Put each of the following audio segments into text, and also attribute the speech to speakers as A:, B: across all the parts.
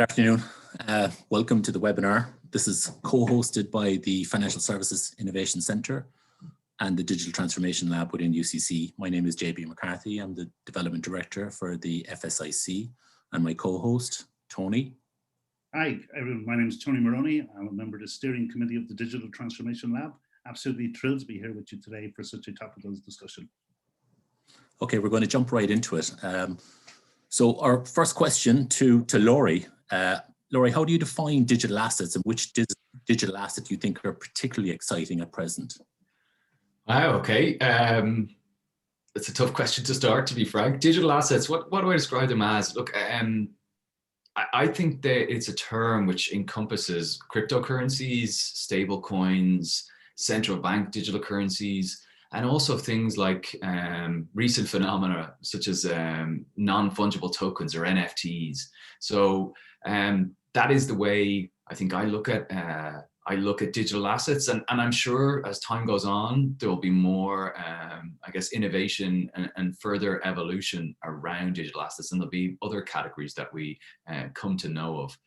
A: Good afternoon. Welcome to the webinar. This is co-hosted by the Financial Services Innovation Centre and the Digital Transformation Lab within UCC. My name is JB McCarthy. I'm the Development Director for the FSIC, and my co-host, Tony.
B: Hi, everyone. My name is Tony Maroney. I'm a member of the Steering Committee of the Digital Transformation Lab. Absolutely thrilled to be here with you today for such a topical discussion.
A: Okay, we're going to jump right into it. So our first question to Laurie. Laurie, how do you define digital assets, and which digital asset do you think are particularly exciting at present?
C: Wow, okay. It's a tough question to start, to be frank. Digital assets, what do I describe them as? Look, I think that it's a term which encompasses cryptocurrencies, stable coins, central bank digital currencies, and also things like recent phenomena such as non-fungible tokens or NFTs. So that is the way I think I look at digital assets, and I'm sure as time goes on, there will be more, I guess, innovation and further evolution around digital assets, and there'll be other categories that we come to know of.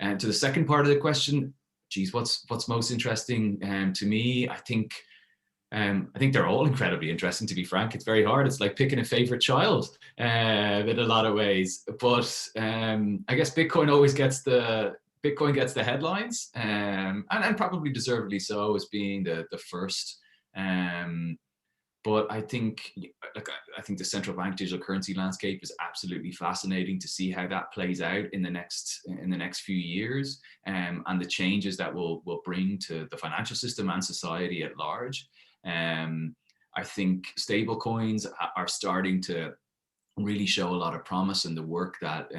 C: And to the second part of the question, geez, what's most interesting to me? I think they're all incredibly interesting, to be frank. It's very hard. It's like picking a favorite child in a lot of ways. But I guess Bitcoin always gets the headlines, and probably deservedly so, as being the first. But I think the central bank digital currency landscape is absolutely fascinating to see how that plays out in the next few years, and the changes that will bring to the financial system and society at large. I think stable coins are starting to really show a lot of promise, in the work that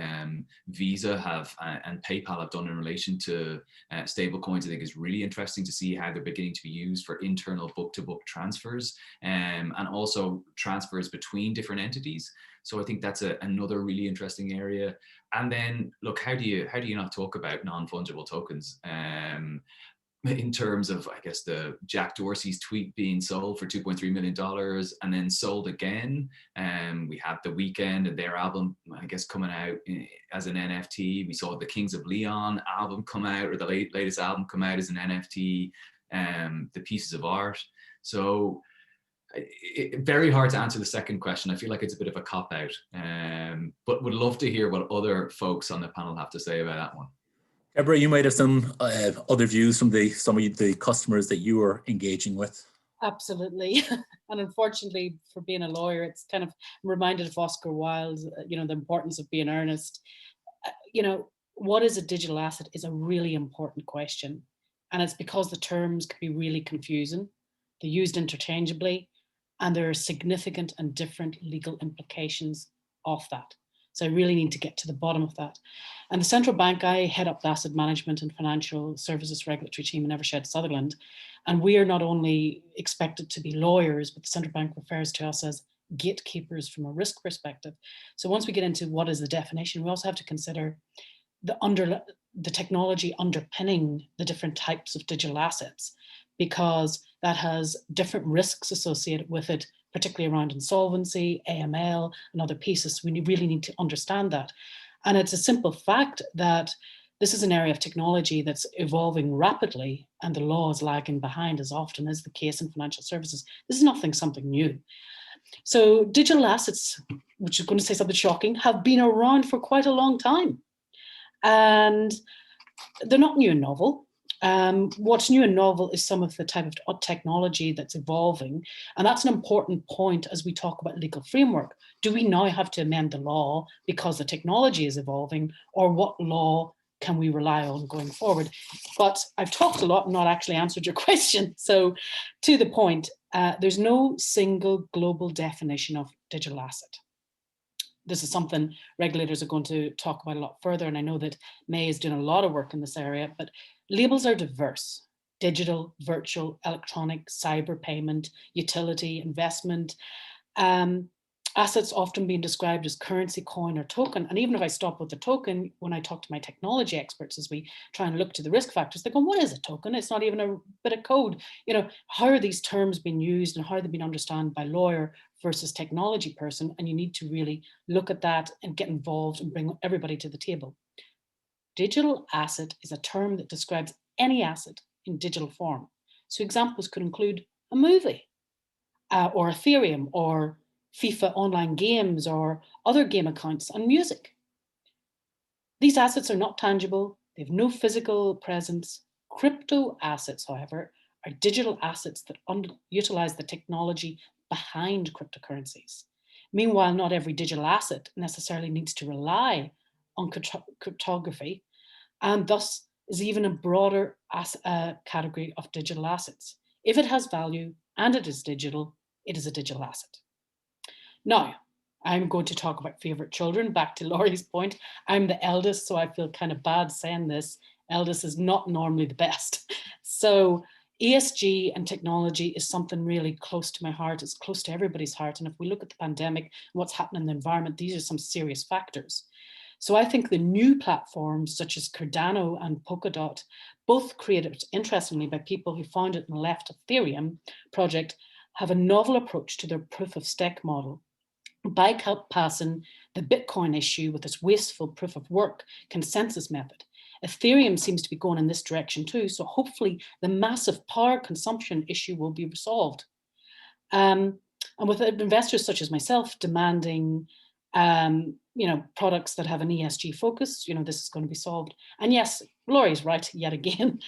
C: Visa and PayPal have done in relation to stable coins. I think is really interesting to see how they're beginning to be used for internal book-to-book transfers, and also transfers between different entities. So I think that's another really interesting area. And then look, how do you not talk about non-fungible tokens? In terms of, I guess, the Jack Dorsey's tweet being sold for $2.3 million and then sold again. We have The Weeknd and their album, I guess, coming out as an NFT. We saw the Kings of Leon album come out, or the latest album come out as an NFT, the pieces of art. So very hard to answer the second question. I feel like it's a bit of a cop-out, but would love to hear what other folks on the panel have to say about that one.
A: Deborah, you might have some other views from some of the customers that you are engaging with.
D: Absolutely. And unfortunately, for being a lawyer, it's kind of, I'm reminded of Oscar Wilde, the importance of being earnest. What is a digital asset is a really important question. And it's because the terms can be really confusing. They're used interchangeably, and there are significant and different legal implications of that. So I really need to get to the bottom of that. And the central bank, I head up the asset management and financial services regulatory team in Evershed Sutherland. And we are not only expected to be lawyers, but the central bank refers to us as gatekeepers from a risk perspective. So once we get into what is the definition, we also have to consider the technology underpinning the different types of digital assets, because that has different risks associated with it, particularly around insolvency, AML, and other pieces. We really need to understand that. And it's a simple fact that this is an area of technology that's evolving rapidly, and the law is lagging behind, as often is the case in financial services. This is something new. So digital assets, which is going to say something shocking, have been around for quite a long time. And they're not new and novel. What's new and novel is some of the type of technology that's evolving. And that's an important point as we talk about legal framework. Do we now have to amend the law because the technology is evolving, or what law can we rely on going forward? But I've talked a lot and not actually answered your question. So to the point, there's no single global definition of digital asset. This is something regulators are going to talk about a lot further. And I know that May is doing a lot of work in this area, but labels are diverse: digital, virtual, electronic, cyber payment, utility, investment. Assets often being described as currency, coin, or token. And even if I stop with the token, when I talk to my technology experts, as we try and look to the risk factors, they go, what is a token? It's not even a bit of code. How are these terms being used, and how are they being understood by lawyer versus technology person? And you need to really look at that and get involved and bring everybody to the table. Digital asset is a term that describes any asset in digital form. So examples could include a movie, or Ethereum, or FIFA online games, or other game accounts and music. These assets are not tangible, they have no physical presence. Crypto assets, however, are digital assets that utilize the technology behind cryptocurrencies. Meanwhile, not every digital asset necessarily needs to rely on cryptography, and thus is even a broader category of digital assets. If it has value and it is a digital asset. Now, I'm going to talk about favorite children. Back to Laurie's point, I'm the eldest, so I feel kind of bad saying this. Eldest is not normally the best. So ESG and technology is something really close to my heart. It's close to everybody's heart. And if we look at the pandemic and what's happening in the environment, these are some serious factors. So I think the new platforms such as Cardano and Polkadot, both created interestingly by people who founded and left Ethereum project, have a novel approach to their proof of stake model. Bypassing the Bitcoin issue with its wasteful proof of work consensus method. Ethereum seems to be going in this direction too, so hopefully the massive power consumption issue will be resolved. And with investors such as myself demanding products that have an ESG focus, this is going to be solved. And yes, Laurie's right yet again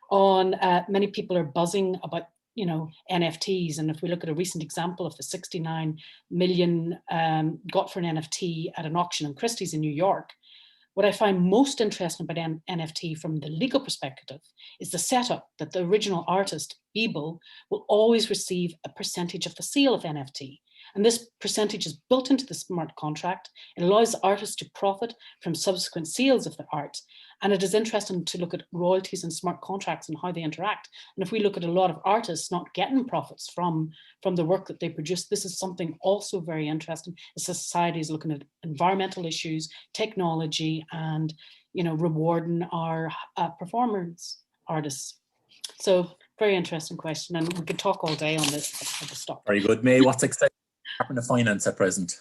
D: on many people are buzzing about NFTs. And if we look at a recent example of the 69 million got for an NFT at an auction in Christie's in New York, what I find most interesting about NFT from the legal perspective is the setup that the original artist, Beeble, will always receive a percentage of the sale of NFT. And this percentage is built into the smart contract. It allows the artist to profit from subsequent sales of the art. And it is interesting to look at royalties and smart contracts and how they interact. And if we look at a lot of artists not getting profits from the work that they produce, this is something also very interesting. The society is looking at environmental issues, technology, and rewarding our performers, artists. So very interesting question, and we could talk all day on this, but I'll just stop.
A: Very good. May, what's exciting Department of Finance at present?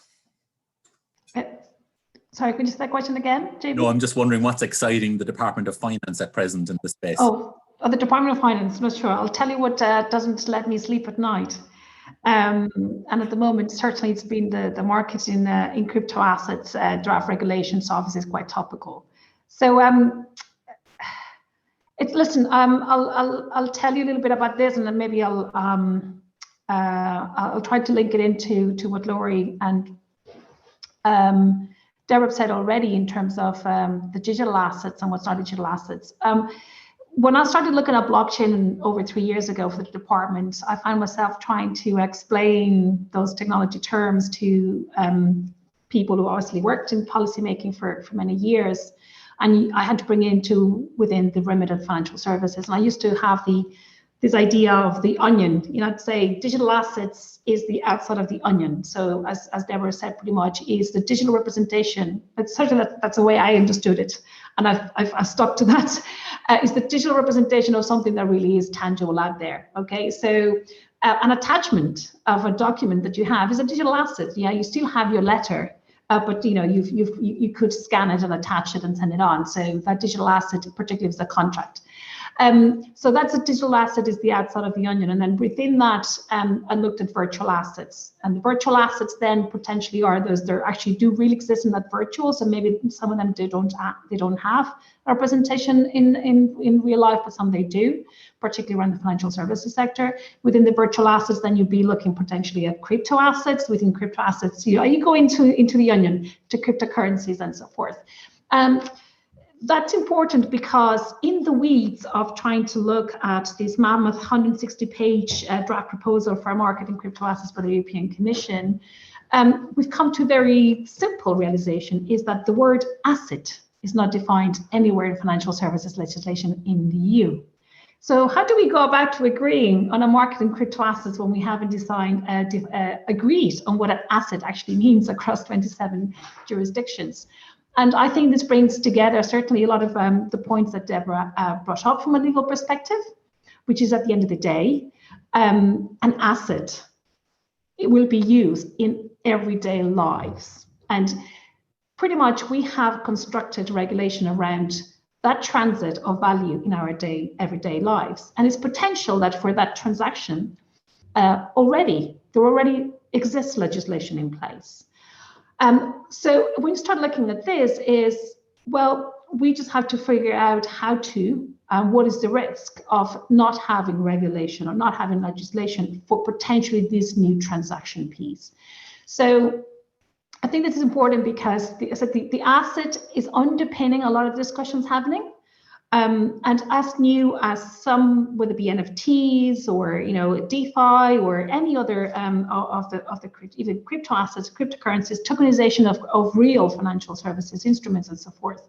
E: Sorry, could you say that question again, JB?
A: No, I'm just wondering what's exciting the Department of Finance at present in this space.
E: Oh, the Department of Finance, not sure. I'll tell you what doesn't let me sleep at night. And at the moment, certainly it's been the market in crypto assets, draft regulations obviously is quite topical. So I'll tell you a little bit about this, and then maybe I'll try to link it into what Laurie and Deborah said already in terms of the digital assets and what's not digital assets. When I started looking at blockchain over 3 years ago for the department, I found myself trying to explain those technology terms to people who obviously worked in policymaking for many years. And I had to bring it within the remit of financial services. And I used to have this idea of the onion, to say digital assets is the outside of the onion. So as Deborah said, pretty much is the digital representation, but certainly that's the way I understood it. And I've stuck to that, is the digital representation of something that really is tangible out there, okay? So an attachment of a document that you have is a digital asset. Yeah, you still have your letter, but you could scan it and attach it and send it on. So that digital asset, particularly is a contract. So that's a digital asset is the outside of the onion. And then within that, I looked at virtual assets. And the virtual assets then potentially are those that actually do really exist in that virtual. So maybe some of them they don't have a representation in real life, but some they do, particularly around the financial services sector. Within the virtual assets, then you'd be looking potentially at crypto assets. Within crypto assets, you go into the onion to cryptocurrencies and so forth. That's important because in the weeds of trying to look at this mammoth 160-page draft proposal for a market in crypto assets by the European Commission, we've come to a very simple realization, is that the word asset is not defined anywhere in financial services legislation in the EU. So how do we go about to agreeing on a market in crypto assets when we haven't agreed on what an asset actually means across 27 jurisdictions? And I think this brings together certainly a lot of the points that Deborah brought up from a legal perspective, which is at the end of the day, an asset, it will be used in everyday lives. And pretty much we have constructed regulation around that transit of value in our everyday lives. And it's potential that for that transaction, there already exists legislation in place. So when you start looking at this we just have to figure out how to, what is the risk of not having regulation or not having legislation for potentially this new transaction piece. So I think this is important because the asset is underpinning a lot of discussions happening. And as new as some, whether it be NFTs or DeFi or any other even crypto assets, cryptocurrencies, tokenization of real financial services, instruments, and so forth.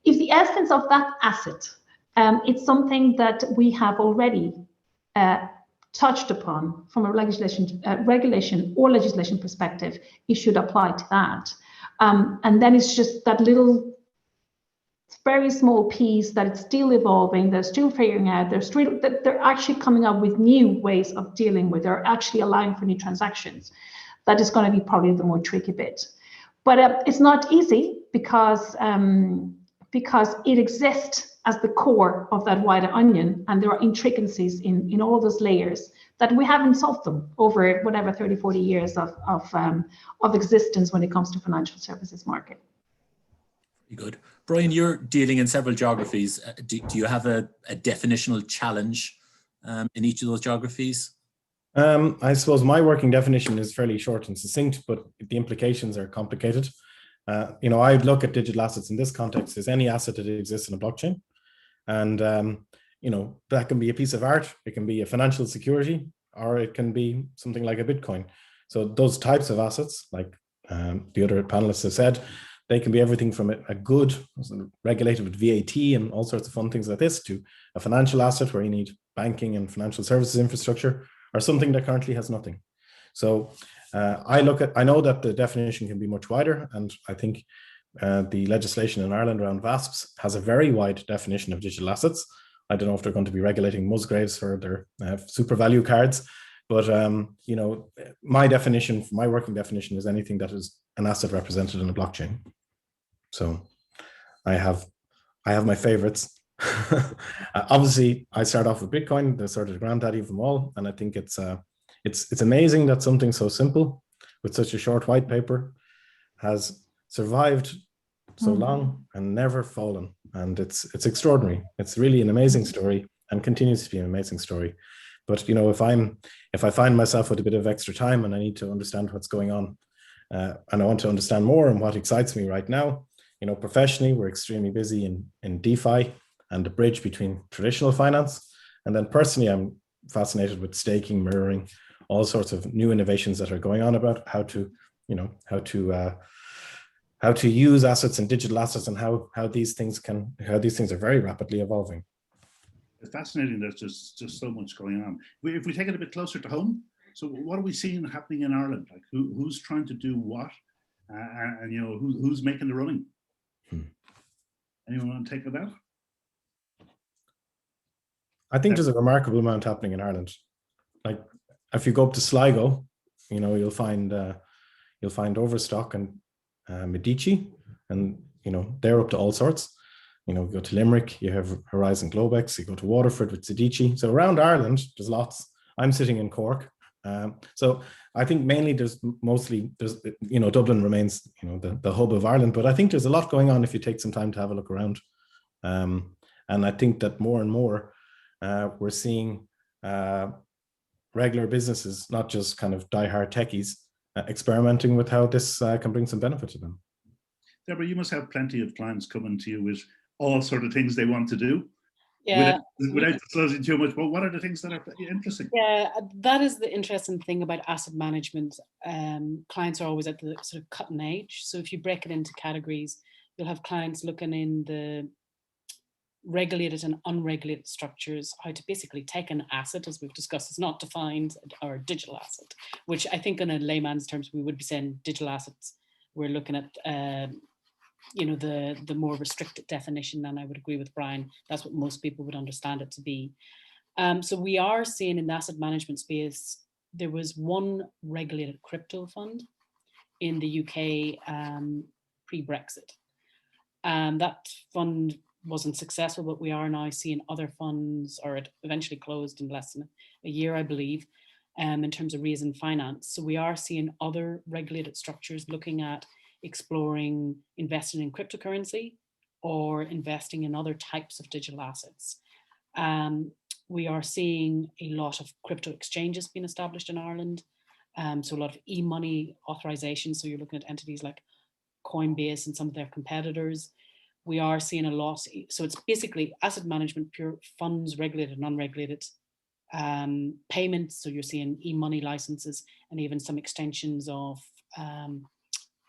E: If the essence of that asset, it's something that we have already touched upon from a regulation or legislation perspective, it should apply to that. And then it's just that little very small piece that it's still evolving, they're still figuring out, they're actually coming up with new ways of dealing with, they're actually allowing for new transactions. That is going to be probably the more tricky bit. But it's not easy because it exists as the core of that wider onion, and there are intricacies in all those layers that we haven't solved them over whatever 30, 40 years of existence when it comes to financial services market.
A: Very good. Brian, you're dealing in several geographies. Do you have a definitional challenge in each of those geographies?
F: I suppose my working definition is fairly short and succinct, but the implications are complicated. I look at digital assets in this context as any asset that exists in a blockchain. And, that can be a piece of art, it can be a financial security, or it can be something like a Bitcoin. So those types of assets, like the other panelists have said, they can be everything from a good, regulated with VAT and all sorts of fun things like this, to a financial asset where you need banking and financial services infrastructure, or something that currently has nothing. So I know that the definition can be much wider, and I think the legislation in Ireland around VASPs has a very wide definition of digital assets. I don't know if they're going to be regulating Musgraves for their super value cards, but my definition, my working definition, is anything that is an asset represented in a blockchain. So I have my favorites. Obviously, I start off with Bitcoin, the sort of granddaddy of them all, and I think it's amazing that something so simple with such a short white paper has survived so long and never fallen, and it's extraordinary. It's really an amazing story and continues to be an amazing story. But if I find myself with a bit of extra time and I need to understand what's going on, and I want to understand more, and what excites me right now, professionally, we're extremely busy in DeFi and the bridge between traditional finance. And then personally, I'm fascinated with staking, mirroring, all sorts of new innovations that are going on about how to use assets and digital assets, and how these things are very rapidly evolving.
B: It's fascinating. There's just so much going on. If we take it a bit closer to home, so what are we seeing happening in Ireland? Like who's trying to do what, and who's making the running? Anyone want to take it out?
F: I think there's a remarkable amount happening in Ireland. Like if you go up to Sligo, you'll find Overstock and Medici, and they're up to all sorts. You go to Limerick, you have Horizon Globex. You go to Waterford with Zedici. So around Ireland, there's lots. I'm sitting in Cork. So I think mainly there's Dublin remains the hub of Ireland, but I think there's a lot going on if you take some time to have a look around. And I think that more and more we're seeing regular businesses, not just kind of diehard techies, experimenting with how this can bring some benefit to them.
B: Deborah, you must have plenty of clients coming to you with all sort of things they want to do.
D: Yeah.
B: Without disclosing too much, but what are the things that are interesting?
D: Yeah, that is the interesting thing about asset management. Clients are always at the sort of cutting edge. So if you break it into categories, you'll have clients looking in the regulated and unregulated structures, how to basically take an asset, as we've discussed, is not defined, or a digital asset, which I think in a layman's terms, we would be saying digital assets. We're looking at the more restricted definition, and I would agree with Brian, that's what most people would understand it to be. So we are seeing in the asset management space, there was one regulated crypto fund in the UK pre-Brexit. That fund wasn't successful, but we are now seeing other funds, or it eventually closed in less than a year, I believe, in terms of raising finance. So we are seeing other regulated structures looking at exploring investing in cryptocurrency or investing in other types of digital assets. We are seeing a lot of crypto exchanges being established in Ireland. So a lot of e-money authorization. So you're looking at entities like Coinbase and some of their competitors. We are seeing a lot. So it's basically asset management, pure funds, regulated, non-regulated, payments. So you're seeing e-money licenses and even some extensions of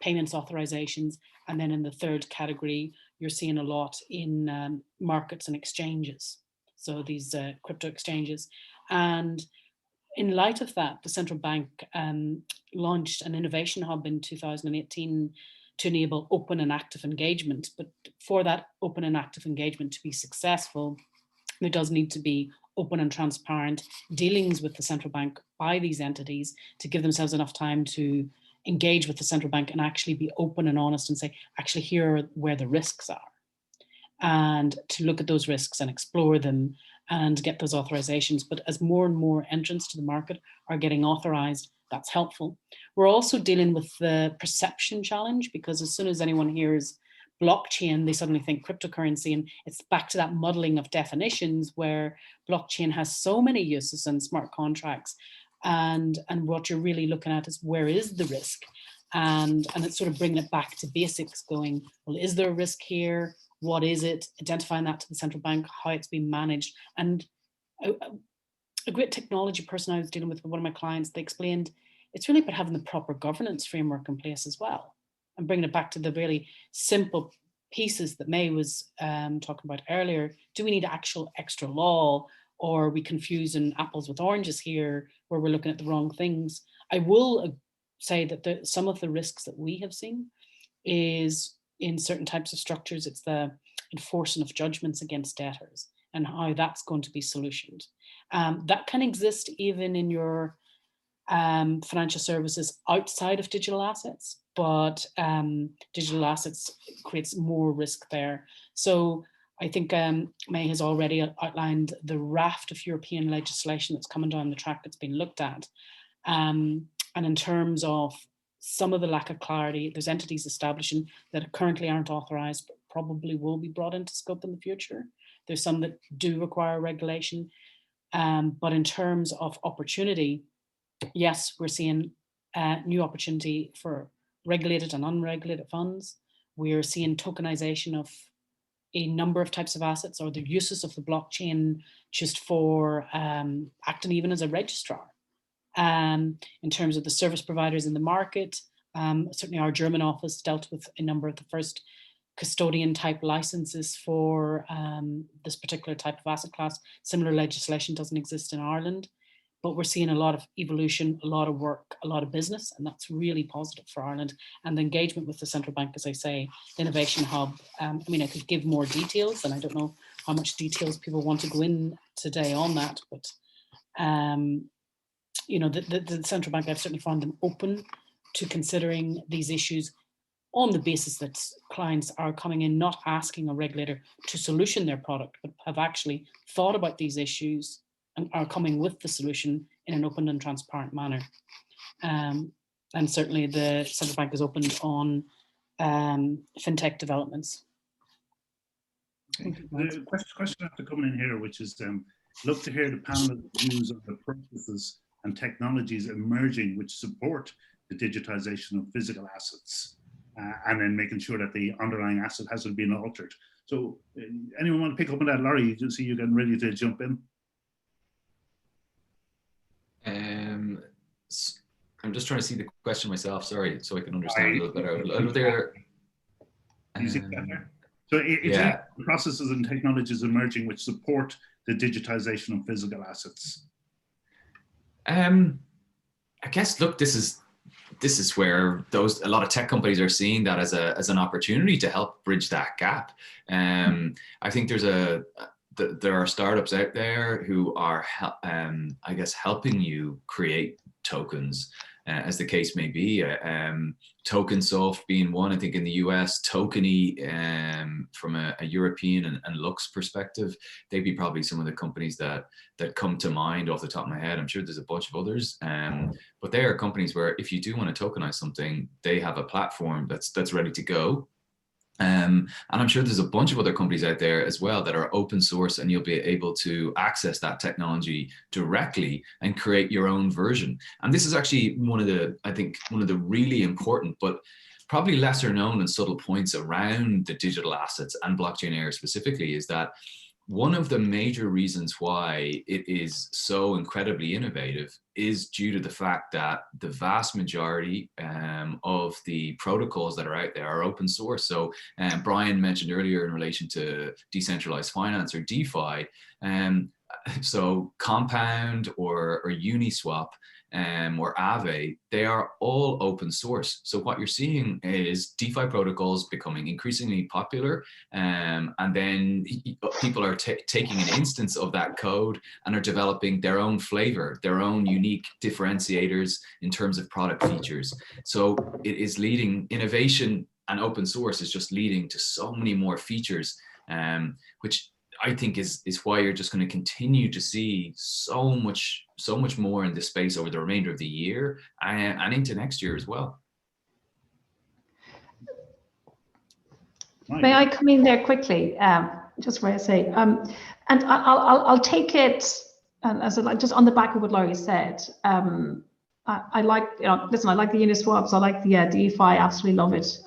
D: payments authorizations. And then in the third category, you're seeing a lot in markets and exchanges. So these crypto exchanges. And in light of that, the central bank launched an innovation hub in 2018 to enable open and active engagement. But for that open and active engagement to be successful, there does need to be open and transparent dealings with the central bank by these entities to give themselves enough time to engage with the central bank and actually be open and honest and say, actually, here are where the risks are. And to look at those risks and explore them and get those authorizations. But as more and more entrants to the market are getting authorized, that's helpful. We're also dealing with the perception challenge, because as soon as anyone hears blockchain, they suddenly think cryptocurrency, and it's back to that muddling of definitions where blockchain has so many uses and smart contracts. And what you're really looking at is, where is the risk? And it's sort of bringing it back to basics, going, well, is there a risk here? What is it? Identifying that to the central bank, how it's being managed. And a great technology person I was dealing with one of my clients, they explained it's really about having the proper governance framework in place as well, and bringing it back to the really simple pieces that May was talking about earlier. Do we need actual extra law, or are we confusing apples with oranges here, where we're looking at the wrong things? I will say that some of the risks that we have seen is in certain types of structures, it's the enforcing of judgments against debtors and how that's going to be solutioned. That can exist even in your financial services outside of digital assets, but digital assets creates more risk there. So I think May has already outlined the raft of European legislation that's coming down the track that's been looked at. And in terms of some of the lack of clarity, there's entities establishing that currently aren't authorized, but probably will be brought into scope in the future. There's some that do require regulation. But in terms of opportunity, yes, we're seeing new opportunity for regulated and unregulated funds. We're seeing tokenization of a number of types of assets, or the uses of the blockchain just for acting even as a registrar. In terms of the service providers in the market, certainly our German office dealt with a number of the first custodian type licenses for this particular type of asset class. Similar legislation doesn't exist in Ireland, but we're seeing a lot of evolution, a lot of work, a lot of business, and that's really positive for Ireland. And the engagement with the central bank, as I say, the innovation hub. I mean, I could give more details, and I don't know how much details people want to go in today on that, but you know, the central bank, I've certainly found them open to considering these issues on the basis that clients are coming in not asking a regulator to solution their product, but have actually thought about these issues and are coming with the solution in an open and transparent manner. And certainly the central bank is open on fintech developments.
B: The question after coming in here, which is, love to hear the panel's views on the processes and technologies emerging which support the digitization of physical assets, and then making sure that the underlying asset hasn't been altered. So anyone want to pick up on that? Laurie, you can see you getting ready to jump in.
C: I'm just trying to see the question myself, sorry, so I can understand a little better.
B: So it's processes and technologies emerging which support the digitization of physical assets.
C: I guess, look, this is where a lot of tech companies are seeing that as an opportunity to help bridge that gap. I think there are startups out there who are, I guess, helping you create tokens as the case may be. TokenSoft being one, I think in the US, Tokeny from a European and Lux perspective, they'd be probably some of the companies that come to mind off the top of my head. I'm sure there's a bunch of others, but they are companies where if you do want to tokenize something, they have a platform that's ready to go. And I'm sure there's a bunch of other companies out there as well that are open source, and you'll be able to access that technology directly and create your own version. And this is actually I think one of the really important, but probably lesser known and subtle points around the digital assets and blockchain era specifically, is that one of the major reasons why it is so incredibly innovative is due to the fact that the vast majority of the protocols that are out there are open source. So Brian mentioned earlier in relation to decentralized finance, or DeFi, so Compound or Uniswap or Aave, they are all open source. So what you're seeing is DeFi protocols becoming increasingly popular, and then people are taking an instance of that code and are developing their own flavor, their own unique differentiators in terms of product features. So it is leading innovation, and open source is just leading to so many more features, which I think is why you're just going to continue to see so much more in this space over the remainder of the year and into next year as well.
E: May I come in there quickly? Just where I say, and I'll take it as just on the back of what Laurie said. I like, listen, I like the Uniswaps, I like the DeFi, absolutely love it.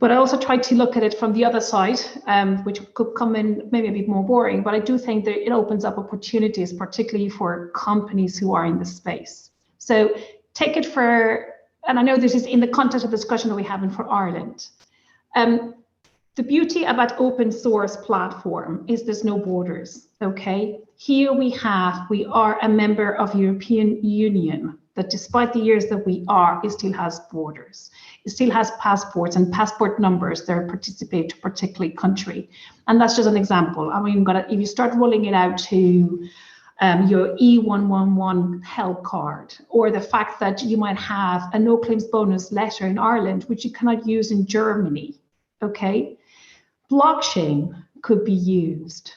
E: But I also try to look at it from the other side, which could come in maybe a bit more boring, but I do think that it opens up opportunities, particularly for companies who are in the space. So take it for, and I know this is in the context of the discussion that we're having for Ireland. The beauty about open source platform is there's no borders, okay? Here we are a member of European Union, that despite the years that we are, it still has borders. It still has passports and passport numbers that participate to a particular country. And that's just an example. I mean, if you start rolling it out to your E111 help card, or the fact that you might have a no claims bonus letter in Ireland, which you cannot use in Germany, okay? Blockchain could be used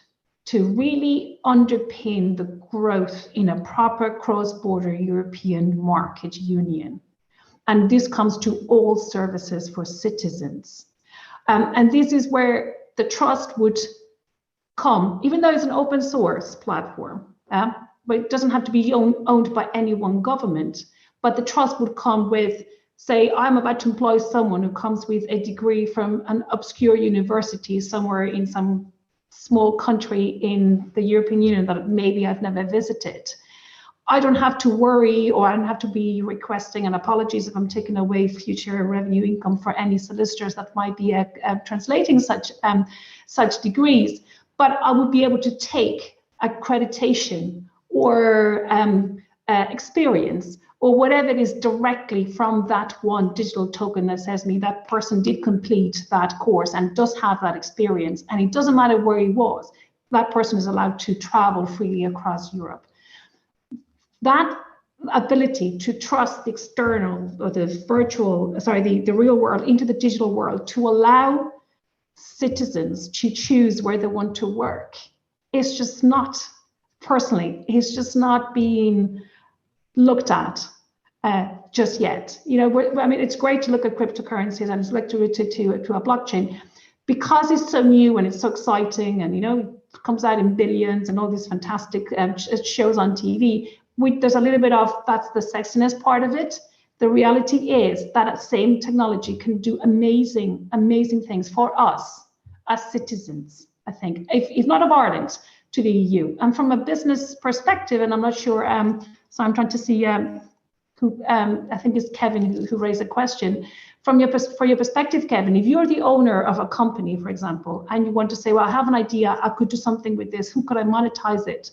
E: to really underpin the growth in a proper cross-border European market union. And this comes to all services for citizens. And this is where the trust would come, even though it's an open source platform, but it doesn't have to be owned by any one government, but the trust would come with, say, I'm about to employ someone who comes with a degree from an obscure university somewhere in some small country in the European Union that maybe I've never visited. I don't have to worry, or I don't have to be requesting, and apologies if I'm taking away future revenue income for any solicitors that might be translating such degrees, but I would be able to take accreditation or experience or whatever it is directly from that one digital token that says me that person did complete that course and does have that experience, and it doesn't matter where he was, that person is allowed to travel freely across Europe. That ability to trust the external or the real world into the digital world, to allow citizens to choose where they want to work, is just not, personally, it's just not being looked at just yet. You know, I mean, it's great to look at cryptocurrencies and it's like to a blockchain, because it's so new and it's so exciting, and, you know, it comes out in billions and all these fantastic shows on TV. There's a little bit of, that's the sexiness part of it. The reality is that same technology can do amazing, amazing things for us as citizens, I think, if not of Ireland, to the EU. And from a business perspective, and I'm not sure, so I'm trying to see who, I think it's Kevin who raised a question. For your perspective, Kevin, if you're the owner of a company, for example, and you want to say, well, I have an idea, I could do something with this, who could I monetize it?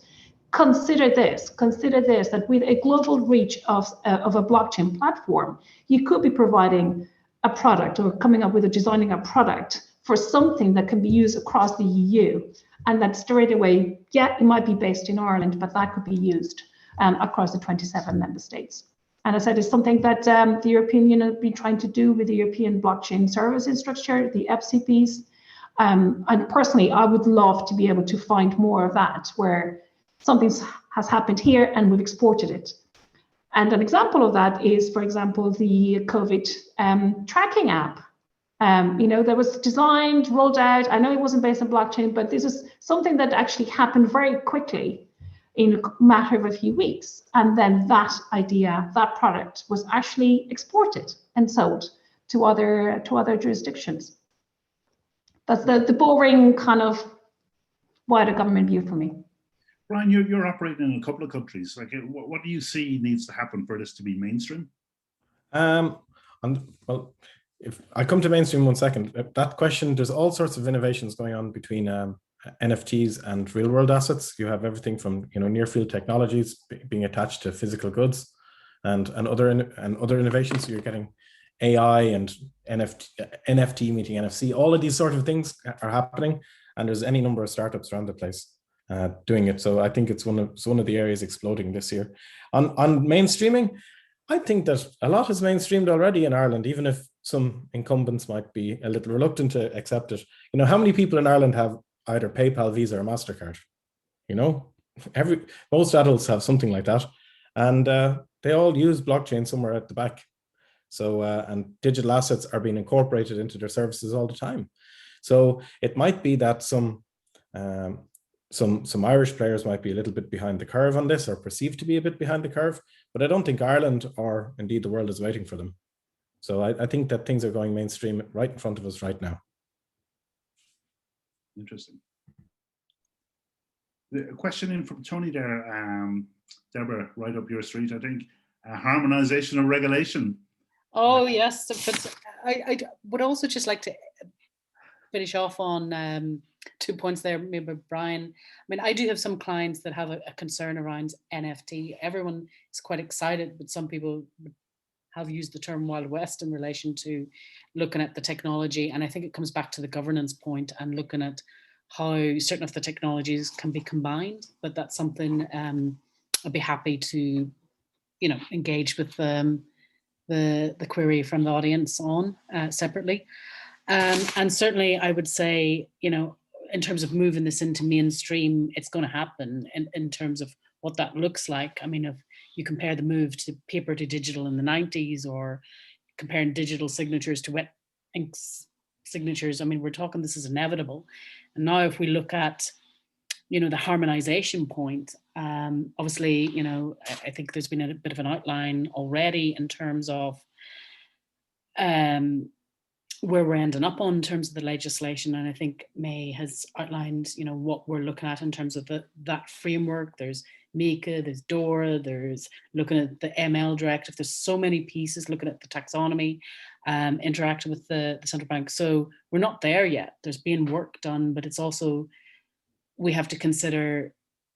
E: Consider this, that with a global reach of a blockchain platform, you could be providing a product or coming up with designing a product for something that can be used across the EU. And that straight away, yeah, it might be based in Ireland, but that could be used across the 27 member states. And I said it's something that the European Union has been trying to do with the European Blockchain Services Structure, the FCPs. And personally, I would love to be able to find more of that, where something has happened here and we've exported it. And an example of that is, for example, the COVID tracking app. That was designed, rolled out. I know it wasn't based on blockchain, but this is something that actually happened very quickly in a matter of a few weeks. And then that idea, that product was actually exported and sold to other jurisdictions. That's the boring kind of wider government view for me.
B: Brian, you're operating in a couple of countries. Like, what do you see needs to happen for this to be mainstream?
F: Well, if I come to mainstream 1 second, that question, there's all sorts of innovations going on between NFTs and real world assets. You have everything from near field technologies being attached to physical goods, and other innovations. So you're getting AI and NFT meeting NFC. All of these sort of things are happening, and there's any number of startups around the place doing it. So I think it's one of the areas exploding this year. On mainstreaming, I think that a lot is mainstreamed already in Ireland, even if some incumbents might be a little reluctant to accept it. How many people in Ireland have either PayPal, Visa, or MasterCard? Most adults have something like that, and they all use blockchain somewhere at the back. So and digital assets are being incorporated into their services all the time. So it might be that some Irish players might be a little bit behind the curve on this, or perceived to be a bit behind the curve, but I don't think Ireland or indeed the world is waiting for them. So I think that things are going mainstream right in front of us right now.
B: Interesting. The question in from Tony there, Deborah, right up your street, I think, harmonization of regulation.
D: Oh yes, but I would also just like to finish off on 2 points there, maybe Brian. I mean, I do have some clients that have a concern around NFT. Everyone is quite excited, but some people have used the term Wild West in relation to looking at the technology. And I think it comes back to the governance point and looking at how certain of the technologies can be combined. But that's something I'd be happy to, engage with the query from the audience on separately. And certainly I would say, in terms of moving this into mainstream, it's going to happen in terms of what that looks like. I mean, if you compare the move to paper to digital in the 90s, or comparing digital signatures to wet ink signatures, I mean, we're talking this is inevitable. And now if we look at, the harmonization point, obviously, I think there's been a bit of an outline already in terms of where we're ending up on in terms of the legislation. And I think May has outlined, what we're looking at in terms of that framework. There's MiCA, there's DORA, there's looking at the ML directive. There's so many pieces looking at the taxonomy, interacting with the central bank. So we're not there yet. There's been work done, but it's also, we have to consider,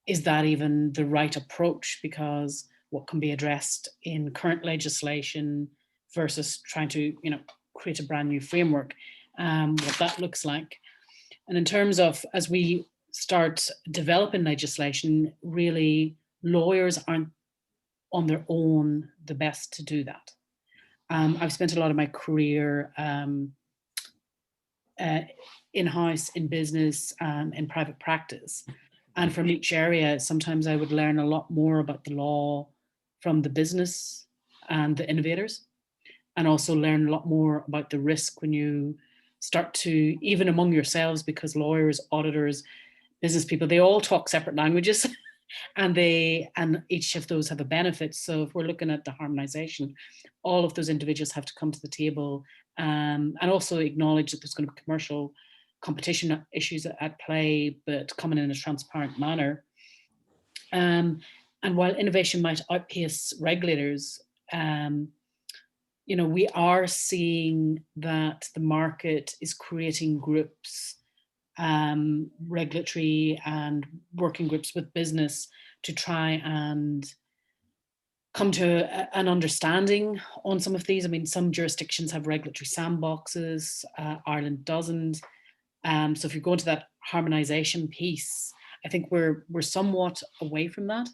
D: is that even the right approach? Because what can be addressed in current legislation versus trying to, create a brand new framework, what that looks like. And in terms of, as we start developing legislation, really lawyers aren't on their own the best to do that. I've spent a lot of my career in-house, in business, in private practice. And from each area, sometimes I would learn a lot more about the law from the business and the innovators, and also learn a lot more about the risk when you start to, even among yourselves, because lawyers, auditors, business people, they all talk separate languages and each of those have a benefit. So if we're looking at the harmonization, all of those individuals have to come to the table and also acknowledge that there's going to be commercial competition issues at play, but coming in a transparent manner. And while innovation might outpace regulators, we are seeing that the market is creating groups, regulatory and working groups with business, to try and come to an understanding on some of these. I mean, some jurisdictions have regulatory sandboxes, Ireland doesn't. So if you go into that harmonization piece, I think we're somewhat away from that.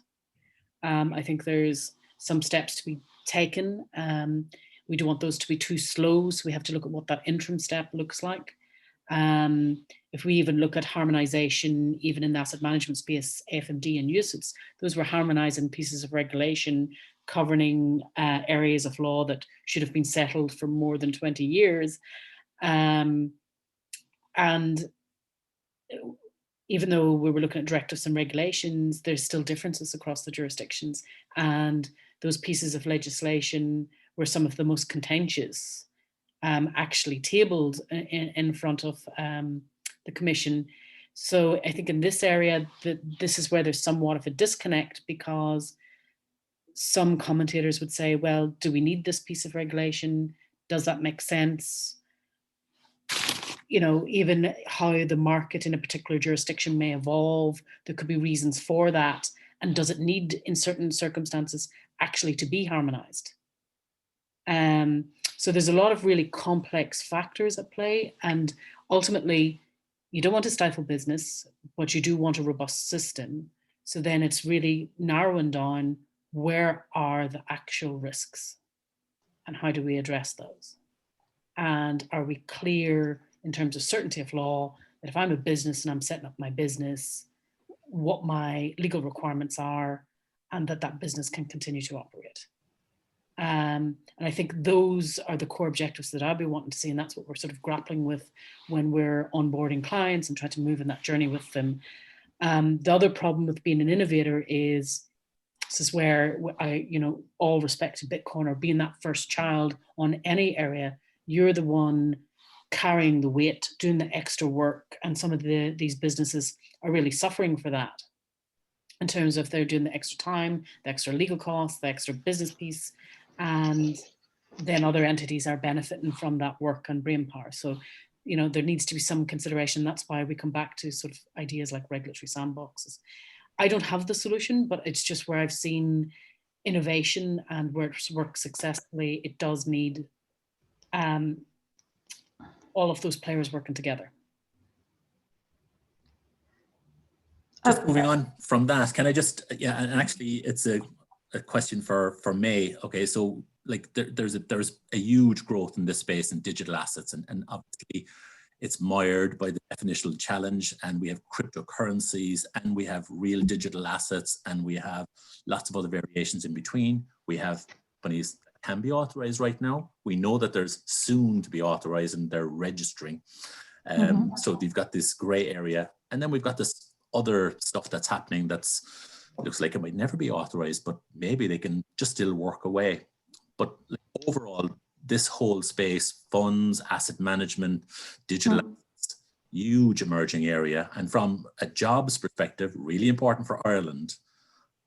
D: I think there's some steps to be taken. We don't want those to be too slow, so we have to look at what that interim step looks like. If we even look at harmonization, even in the asset management space, AFMD and UCITS, those were harmonizing pieces of regulation governing areas of law that should have been settled for more than 20 years. And even though we were looking at directives and regulations, there's still differences across the jurisdictions. And those pieces of legislation were some of the most contentious, actually tabled in front of the Commission. So I think in this area, this is where there's somewhat of a disconnect, because some commentators would say, well, do we need this piece of regulation? Does that make sense? You know, even how the market in a particular jurisdiction may evolve, there could be reasons for that. And does it need, in certain circumstances, actually to be harmonized? So there's a lot of really complex factors at play. And ultimately, you don't want to stifle business, but you do want a robust system. So then it's really narrowing down, where are the actual risks and how do we address those? And are we clear in terms of certainty of law that if I'm a business and I'm setting up my business, what my legal requirements are, and that business can continue to operate? And I think those are the core objectives that I'll be wanting to see, and that's what we're sort of grappling with when we're onboarding clients and trying to move in that journey with them. The other problem with being an innovator is, this is where I, all respect to Bitcoin, or being that first child on any area, you're the one carrying the weight, doing the extra work, and some of these businesses are really suffering for that in terms of they're doing the extra time, the extra legal costs, the extra business piece, and then other entities are benefiting from that work and brainpower. So, there needs to be some consideration. That's why we come back to sort of ideas like regulatory sandboxes. I don't have the solution, but it's just where I've seen innovation and where it's worked successfully, it does need all of those players working together.
A: Just moving on from that, can I just, and actually it's a question for May. Okay, so like there's a huge growth in this space in digital assets, and obviously it's mired by the definitional challenge, and we have cryptocurrencies, and we have real digital assets, and we have lots of other variations in between. We have companies that can be authorized right now. We know that there's soon to be authorized, and they're registering. So we've got this gray area, and then we've got this other stuff that's happening that's looks like it might never be authorized, but maybe they can just still work away. But overall, this whole space, funds, asset management, digital assets, huge emerging area. And from a jobs perspective, really important for Ireland.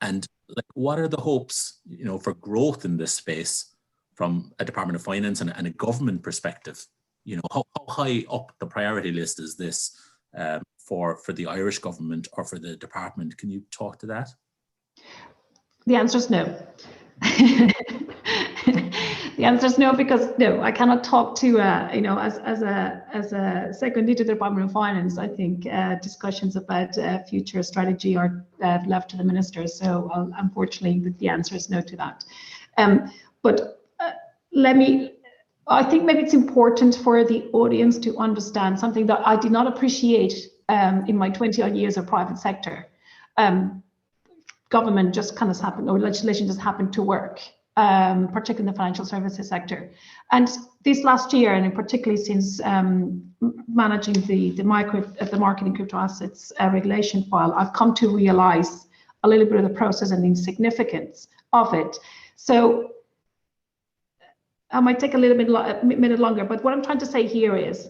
A: And like, what are the hopes, for growth in this space from a Department of Finance and a government perspective? How high up the priority list is this for the Irish government or for the department? Can you talk to that?
E: The answer is no. The answer is no, because no, I cannot talk to as a secondary to the Department of Finance. I think discussions about future strategy are left to the ministers. So unfortunately, the answer is no to that. But I think maybe it's important for the audience to understand something that I did not appreciate in my 20-odd years of private sector. Government just kind of happened, or legislation just happened to work, particularly in the financial services sector. And this last year, and particularly since managing the marketing crypto assets regulation file, I've come to realize a little bit of the process and the significance of it. So I might take a minute longer, but what I'm trying to say here is,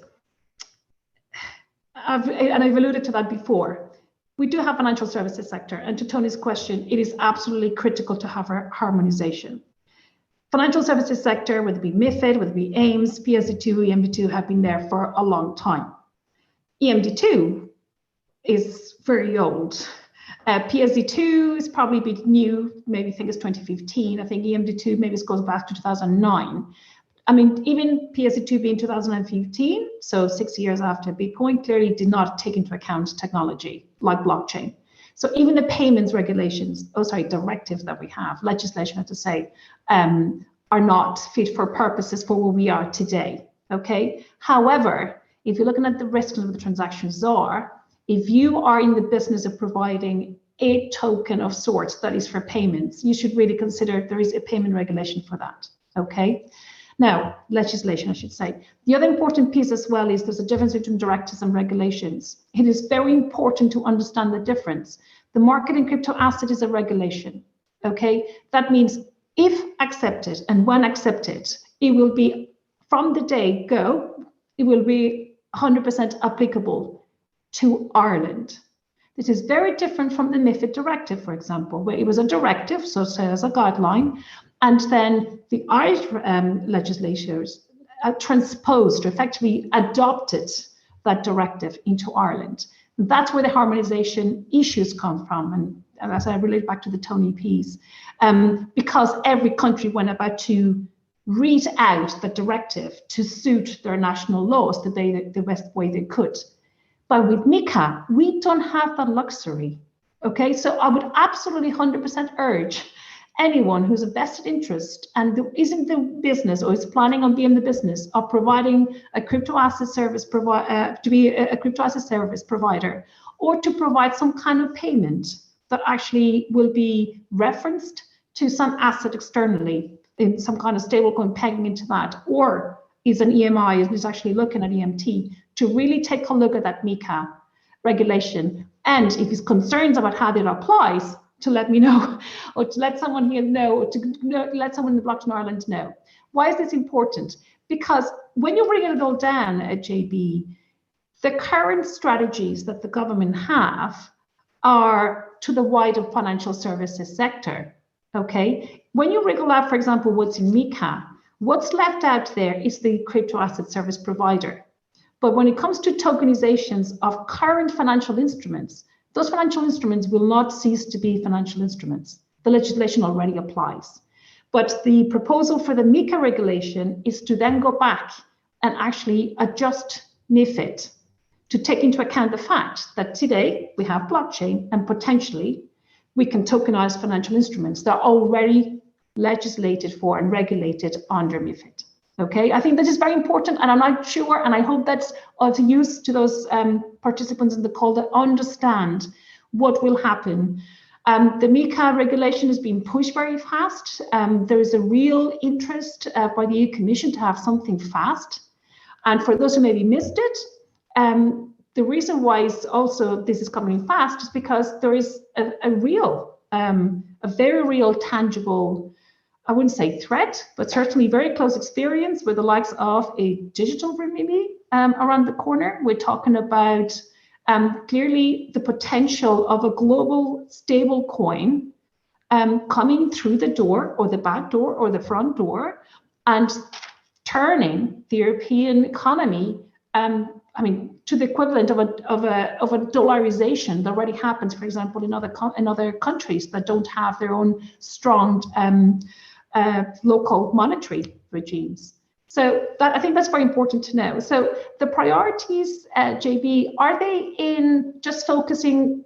E: I've alluded to that before. We do have financial services sector, and to Tony's question, it is absolutely critical to have harmonization. Financial services sector, whether it be MiFID, whether it be AIMS, PSD2, EMD2, have been there for a long time. EMD2 is very old. PSD2 is probably a bit new, maybe I think it's 2015. I think EMD2 maybe it goes back to 2009. I mean, even PSD2 being 2015, so 6 years after Bitcoin, clearly did not take into account technology like blockchain. So even the payments regulations, directives that we have, legislation, I have to say, are not fit for purposes for where we are today. Okay. However, if you're looking at the risks of the transactions are, if you are in the business of providing a token of sorts that is for payments, you should really consider there is a payment regulation for that. Okay. Now, legislation, I should say. The other important piece as well is there's a difference between directives and regulations. It is very important to understand the difference. The market in crypto asset is a regulation. Okay. That means if accepted and when accepted, it will be from the day go, it will be 100% applicable to Ireland. This is very different from the MiFID directive, for example, where it was a directive, so say as a guideline, and then the Irish legislators transposed or effectively adopted that directive into Ireland. And that's where the harmonization issues come from. And as I relate back to the Tony piece, because every country went about to read out the directive to suit their national laws the best way they could. But with MiCA, we don't have that luxury. Okay, so I would absolutely 100% urge anyone who's a vested interest and is in the business or is planning on being in the business of providing a crypto asset service to be a crypto asset service provider, or to provide some kind of payment that actually will be referenced to some asset externally in some kind of stablecoin pegging into that, or is an EMI, is actually looking at EMT, to really take a look at that MiCA regulation. And if he's concerned about how that applies, to let me know, or to let someone here know, or to let someone in the Blockchain Ireland know. Why is this important? Because when you bring it all down at JB, the current strategies that the government have are to the wider financial services sector. Okay, when you wriggle out, for example, what's in MiCA, what's left out there is the crypto asset service provider. But when it comes to tokenizations of current financial instruments, those financial instruments will not cease to be financial instruments. The legislation already applies. But the proposal for the MiCA regulation is to then go back and actually adjust MiFID to take into account the fact that today we have blockchain and potentially we can tokenize financial instruments that are already legislated for and regulated under MiFID. Okay, I think this is very important, and I'm not sure, and I hope that's of use to those participants in the call that understand what will happen. The MiCA regulation is being pushed very fast. There is a real interest by the EU Commission to have something fast. And for those who maybe missed it, the reason why this is coming fast is because there is a very real, tangible, I wouldn't say threat, but certainly very close experience with the likes of a digital renminbi around the corner. We're talking about clearly the potential of a global stable coin coming through the door or the back door or the front door and turning the European economy to the equivalent of a dollarization that already happens, for example, in other countries that don't have their own strong local monetary regimes. So I think that's very important to know. So the priorities, JB, are they in just focusing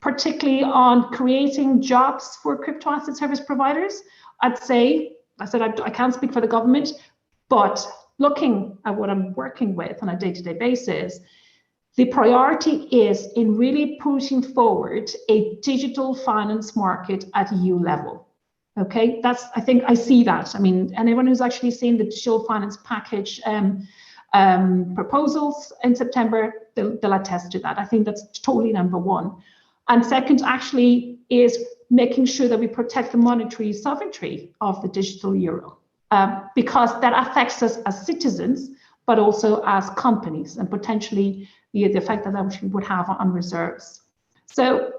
E: particularly on creating jobs for crypto asset service providers? I can't speak for the government, but looking at what I'm working with on a day-to-day basis, the priority is in really pushing forward a digital finance market at EU level. Okay, I think I see that. I mean, anyone who's actually seen the digital finance package proposals in September, they'll attest to that. I think that's totally number one. And second, actually, is making sure that we protect the monetary sovereignty of the digital euro, because that affects us as citizens, but also as companies, and potentially the effect that would have on reserves. So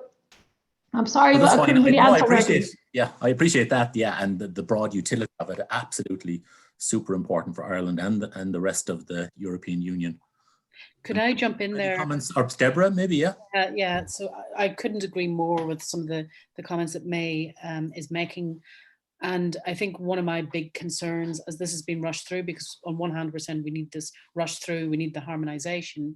E: I'm sorry, but I couldn't really answer.
A: I appreciate that. Yeah, and the broad utility of it, absolutely super important for Ireland and the rest of the European Union.
D: Could I jump in there?
A: Comments, or Deborah, maybe, yeah?
D: Yeah, so I couldn't agree more with some of the comments that May is making. And I think one of my big concerns, as this has been rushed through, because on one hand, we're saying we need this rushed through, we need the harmonization.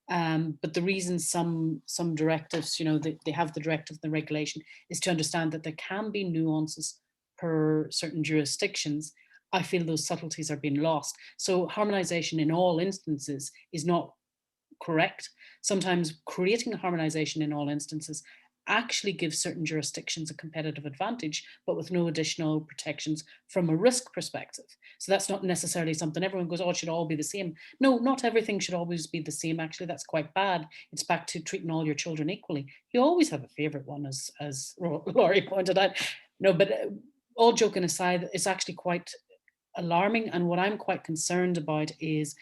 D: But the reason some directives, they have the directive, the regulation, is to understand that there can be nuances per certain jurisdictions. I feel those subtleties are being lost. So harmonization in all instances is not correct. Sometimes creating a harmonization in all instances actually gives certain jurisdictions a competitive advantage, but with no additional protections from a risk perspective. So that's not necessarily something everyone goes, oh, it should all be the same. No, not everything should always be the same. Actually, that's quite bad. It's back to treating all your children equally. You always have a favorite one, as Laurie pointed out. No, but all joking aside, it's actually quite alarming. And what I'm quite concerned about is,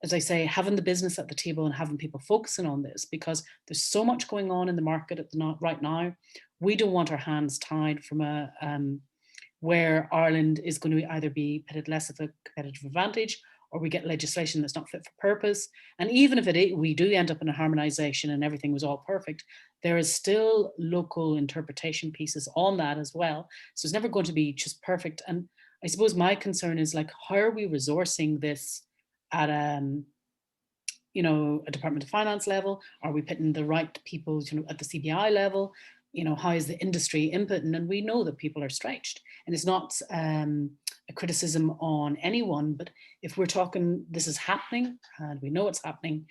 D: as I say, having the business at the table and having people focusing on this, because there's so much going on in the market right now. We don't want our hands tied from where Ireland is going to either be pitted less of a competitive advantage, or we get legislation that's not fit for purpose. And even if we do end up in a harmonization and everything was all perfect, there is still local interpretation pieces on that as well. So it's never going to be just perfect. And I suppose my concern is, like, how are we resourcing this at a Department of Finance level? Are we putting the right people, at the CBI level? How is the industry inputting? And we know that people are stretched, and it's not a criticism on anyone, but if we're talking, this is happening and we know it's happening,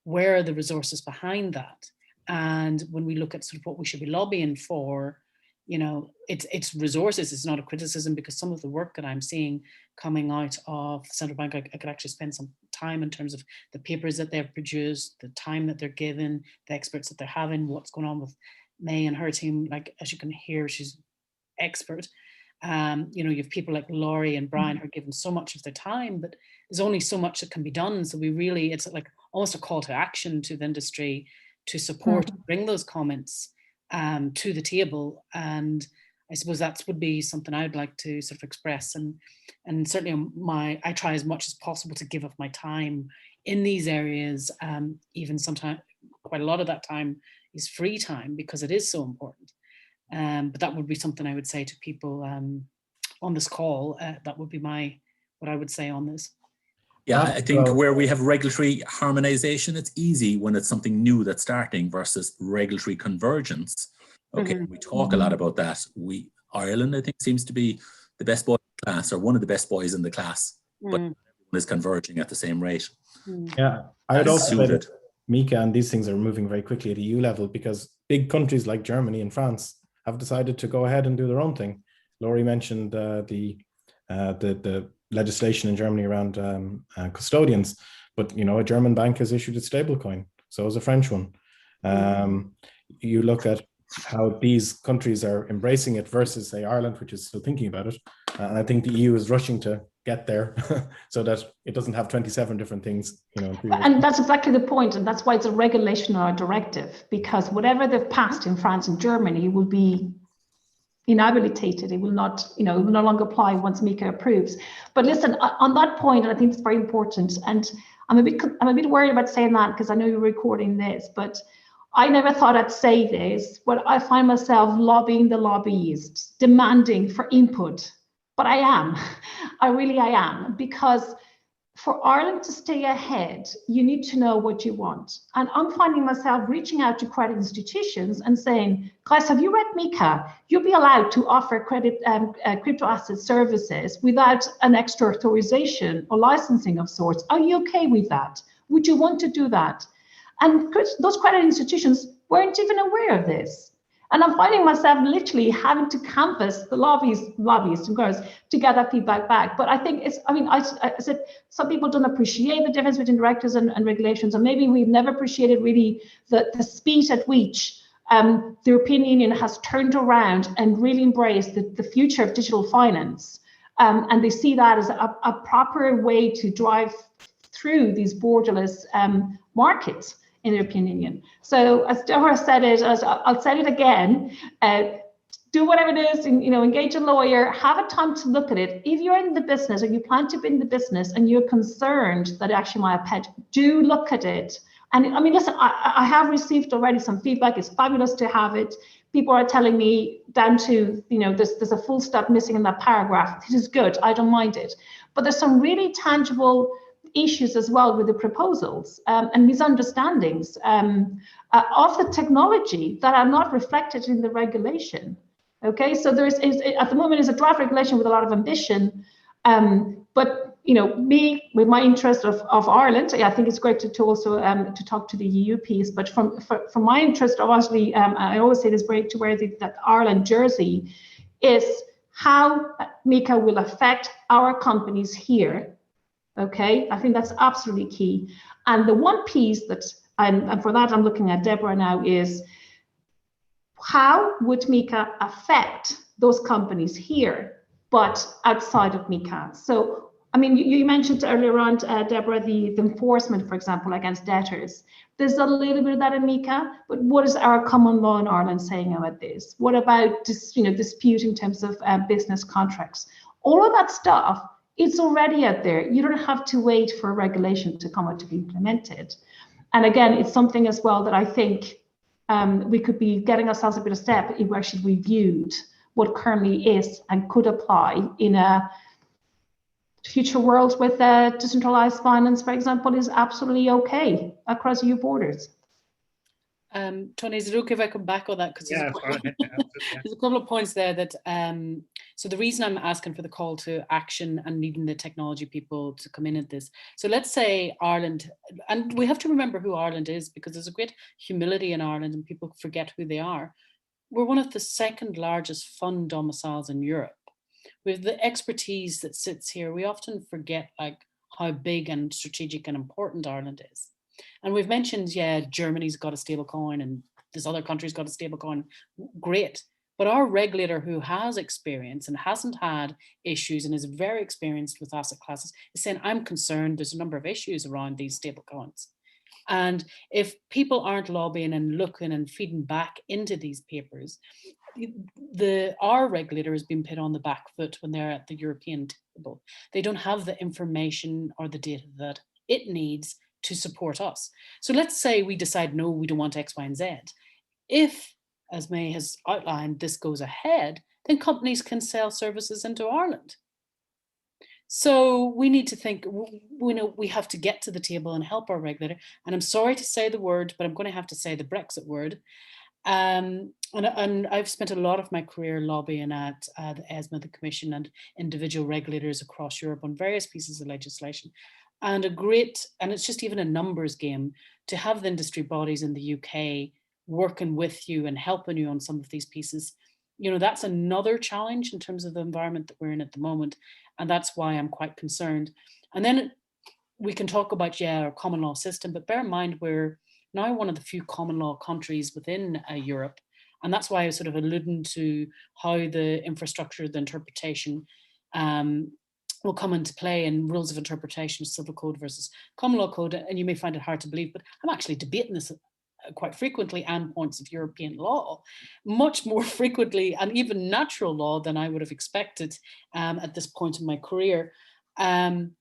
D: where are the resources behind that? And when we look at sort of what we should be lobbying for, it's resources. It's not a criticism, because some of the work that I'm seeing coming out of the central bank, I could actually spend some time in terms of the papers that they've produced, the time that they're given, the experts that they're having, what's going on with May and her team. Like, as you can hear, she's expert. You have people like Laurie and Brian who are given so much of their time, but there's only so much that can be done. So it's like almost a call to action to the industry to support, bring those comments to the table. And I suppose that would be something I'd like to sort of express. And certainly I try as much as possible to give up my time in these areas. Even sometimes quite a lot of that time is free time, because it is so important. But that would be something I would say to people on this call. That would be what I would say on this.
A: Yeah, I think where we have regulatory harmonization, it's easy when it's something new that's starting versus regulatory convergence. Okay, we talk a lot about that. Ireland, I think, seems to be the best boy in the class, or one of the best boys in the class, but everyone is converging at the same rate.
F: Yeah, I would also say that, Mika, and these things are moving very quickly at EU level, because big countries like Germany and France have decided to go ahead and do their own thing. Laurie mentioned the legislation in Germany around custodians, but a German bank has issued a stablecoin, so has a French one. You look at how these countries are embracing it versus, say, Ireland, which is still thinking about it. And I think the EU is rushing to get there so that it doesn't have 27 different things.
E: And that's exactly the point, and that's why it's a regulation or a directive, because whatever they've passed in France and Germany will be inhabilitated. It will not, it will no longer apply once Mika approves. But listen, on that point, and I think it's very important, and I'm a bit worried about saying that, because I know you're recording this, but I never thought I'd say this, but I find myself lobbying the lobbyists, demanding for input. But I am, I am, because for Ireland to stay ahead, you need to know what you want. And I'm finding myself reaching out to credit institutions and saying, guys, have you read Mika? You'll be allowed to offer crypto asset services without an extra authorization or licensing of sorts. Are you okay with that? Would you want to do that? And those credit institutions weren't even aware of this. And I'm finding myself literally having to canvass the lobbyists and girls to get that feedback back. But I think I said, some people don't appreciate the difference between directives and regulations, and maybe we've never appreciated really the speed at which the European Union has turned around and really embraced the future of digital finance. And they see that as a proper way to drive through these borderless markets in the European Union. So as Deborah said it, I'll say it again, do whatever it is, engage a lawyer, have a time to look at it. If you're in the business or you plan to be in the business and you're concerned that actually might pet, do look at it. And I mean, listen, I have received already some feedback. It's fabulous to have it. People are telling me down to, there's a full stop missing in that paragraph. This is good, I don't mind it. But there's some really tangible issues as well with the proposals and misunderstandings of the technology that are not reflected in the regulation. Okay, so there is at the moment is a draft regulation with a lot of ambition, but you know, me with my interest of Ireland, I think it's great to also to talk to the EU piece. But from my interest, obviously, I always say this very to wear that Ireland jersey is how MiCA will affect our companies here. Okay, I think that's absolutely key. And the one piece that, and for that I'm looking at Deborah now, is how would MiCA affect those companies here, but outside of MiCA? So, I mean, you mentioned earlier on, Deborah, the enforcement, for example, against debtors. There's a little bit of that in MiCA, but what is our common law in Ireland saying about this? What about dispute in terms of business contracts? All of that stuff, it's already out there. You don't have to wait for a regulation to come out to be implemented. And again, it's something as well that I think we could be getting ourselves a bit of step if we actually reviewed what currently is and could apply in a future world with decentralized finance, for example, is absolutely okay across EU borders.
D: Tony, is it okay if I come back on that? Because
B: yeah,
D: there's a couple of points there that, so the reason I'm asking for the call to action and needing the technology people to come in at this. So let's say Ireland, and we have to remember who Ireland is, because there's a great humility in Ireland and people forget who they are. We're one of the second largest fund domiciles in Europe. With the expertise that sits here, we often forget like how big and strategic and important Ireland is. And we've mentioned, yeah, Germany's got a stable coin and this other country's got a stable coin. Great. But our regulator, who has experience and hasn't had issues and is very experienced with asset classes, is saying, I'm concerned there's a number of issues around these stable coins. And if people aren't lobbying and looking and feeding back into these papers, our regulator has been put on the back foot when they're at the European table. They don't have the information or the data that it needs to support us. So let's say we decide, no, we don't want X, Y, and Z. If, as May has outlined, this goes ahead, then companies can sell services into Ireland. So we need to think, we have to get to the table and help our regulator. And I'm sorry to say the word, but I'm going to have to say the Brexit word. And I've spent a lot of my career lobbying at the ESMA, the Commission, and individual regulators across Europe on various pieces of legislation. And it's just even a numbers game to have the industry bodies in the UK working with you and helping you on some of these pieces. You know, that's another challenge in terms of the environment that we're in at the moment. And that's why I'm quite concerned. And then we can talk about, yeah, our common law system, but bear in mind we're now one of the few common law countries within Europe. And that's why I was sort of alluding to how the infrastructure, the interpretation will come into play in rules of interpretation, civil code versus common law code. And you may find it hard to believe, but I'm actually debating this quite frequently, and points of European law, much more frequently, and even natural law than I would have expected at this point in my career. And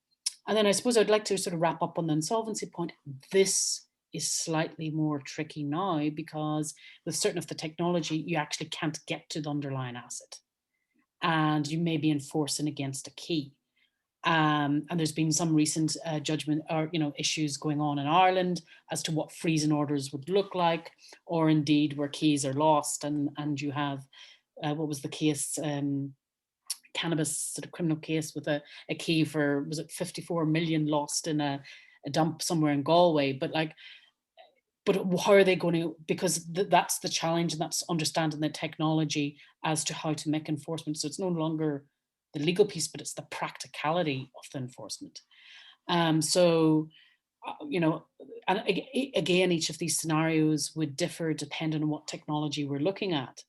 D: then I suppose I'd like to sort of wrap up on the insolvency point. This is slightly more tricky now because with certain of the technology, you actually can't get to the underlying asset. And you may be enforcing against a key. And there's been some recent judgment or issues going on in Ireland as to what freezing orders would look like, or indeed where keys are lost, and you have what was the case, cannabis sort of criminal case with a key for, was it 54 million lost in a dump somewhere in Galway, but how are they going to, because that's the challenge, and that's understanding the technology as to how to make enforcement. So it's no longer the legal piece, but it's the practicality of the enforcement. And again, each of these scenarios would differ depending on what technology we're looking at.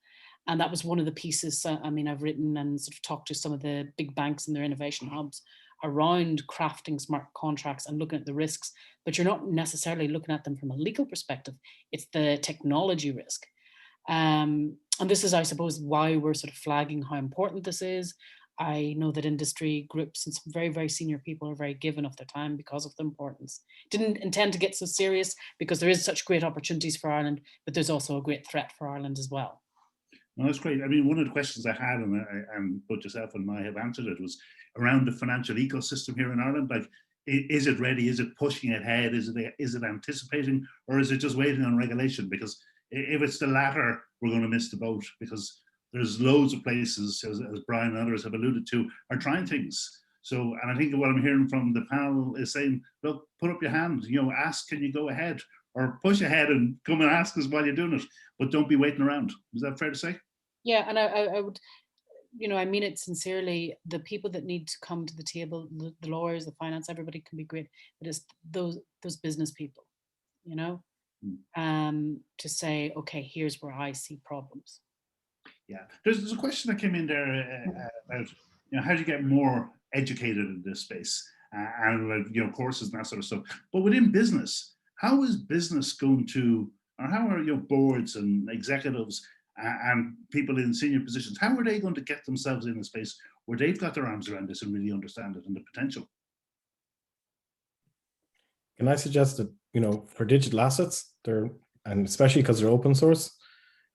D: And that was one of the pieces, I've written and sort of talked to some of the big banks and their innovation hubs around crafting smart contracts and looking at the risks, but you're not necessarily looking at them from a legal perspective. It's the technology risk. And this is, I suppose, why we're sort of flagging how important this is. I know that industry groups and some very, very senior people are very given of their time because of the importance. Didn't intend to get so serious because there is such great opportunities for Ireland, but there's also a great threat for Ireland as well.
B: No, that's great. I mean, one of the questions I had, and both yourself and I have answered it, was around the financial ecosystem here in Ireland. Like, is it ready? Is it pushing ahead? Is it anticipating, or is it just waiting on regulation? Because if it's the latter, we're going to miss the boat, because there's loads of places, as Brian and others have alluded to, are trying things. So, and I think what I'm hearing from the panel is saying, look, put up your hand, ask, can you go ahead? Or push ahead and come and ask us while you're doing it, but don't be waiting around. Is that fair to say?
D: Yeah, and I would, I mean it sincerely. The people that need to come to the table, the lawyers, the finance, everybody can be great, but it's those business people, to say, okay, here's where I see problems.
B: Yeah, there's a question that came in there about, how do you get more educated in this space, and courses and that sort of stuff. But within business, how is business going to, or how are your boards and executives and people in senior positions, how are they going to get themselves in a space where they've got their arms around this and really understand it and the potential?
F: Can I suggest that, for digital assets, and especially because they're open source,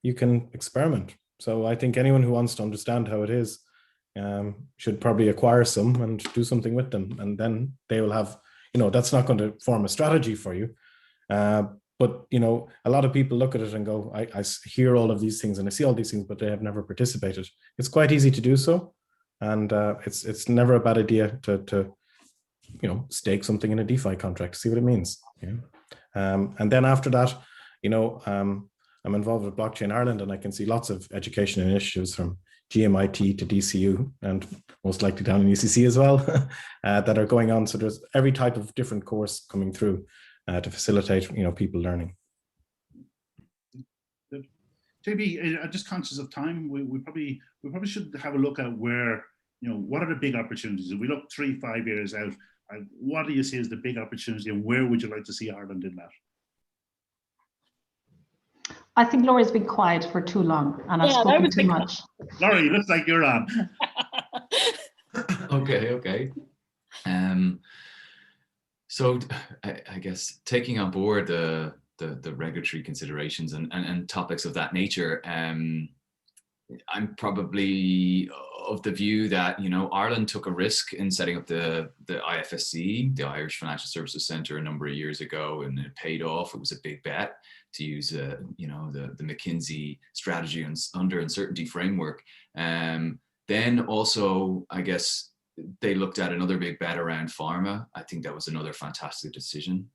F: you can experiment. So I think anyone who wants to understand how it is should probably acquire some and do something with them. And then they will have, that's not going to form a strategy for you. But, a lot of people look at it and go, I hear all of these things and I see all these things, but they have never participated. It's quite easy to do so. And it's never a bad idea to stake something in a DeFi contract, see what it means. And then after that, I'm involved with Blockchain Ireland, and I can see lots of education initiatives from GMIT to DCU, and most likely down in UCC as well, that are going on. So there's every type of different course coming through to facilitate, people learning.
B: Good. JB, I'm just conscious of time. We probably should have a look at where, what are the big opportunities? If we look 3-5 years out, what do you see as the big opportunity, and where would you like to see Ireland in that?
E: I think Laura's been quiet for too long, and I've spoken too much.
B: Laurie, looks like you're on.
C: Okay. So I guess taking on board the regulatory considerations and topics of that nature, I'm probably of the view that, Ireland took a risk in setting up the IFSC, the Irish Financial Services Centre, a number of years ago, and it paid off. It was a big bet, to use the McKinsey strategy under uncertainty framework. Then also, I guess, they looked at another big bet around pharma. I think that was another fantastic decision.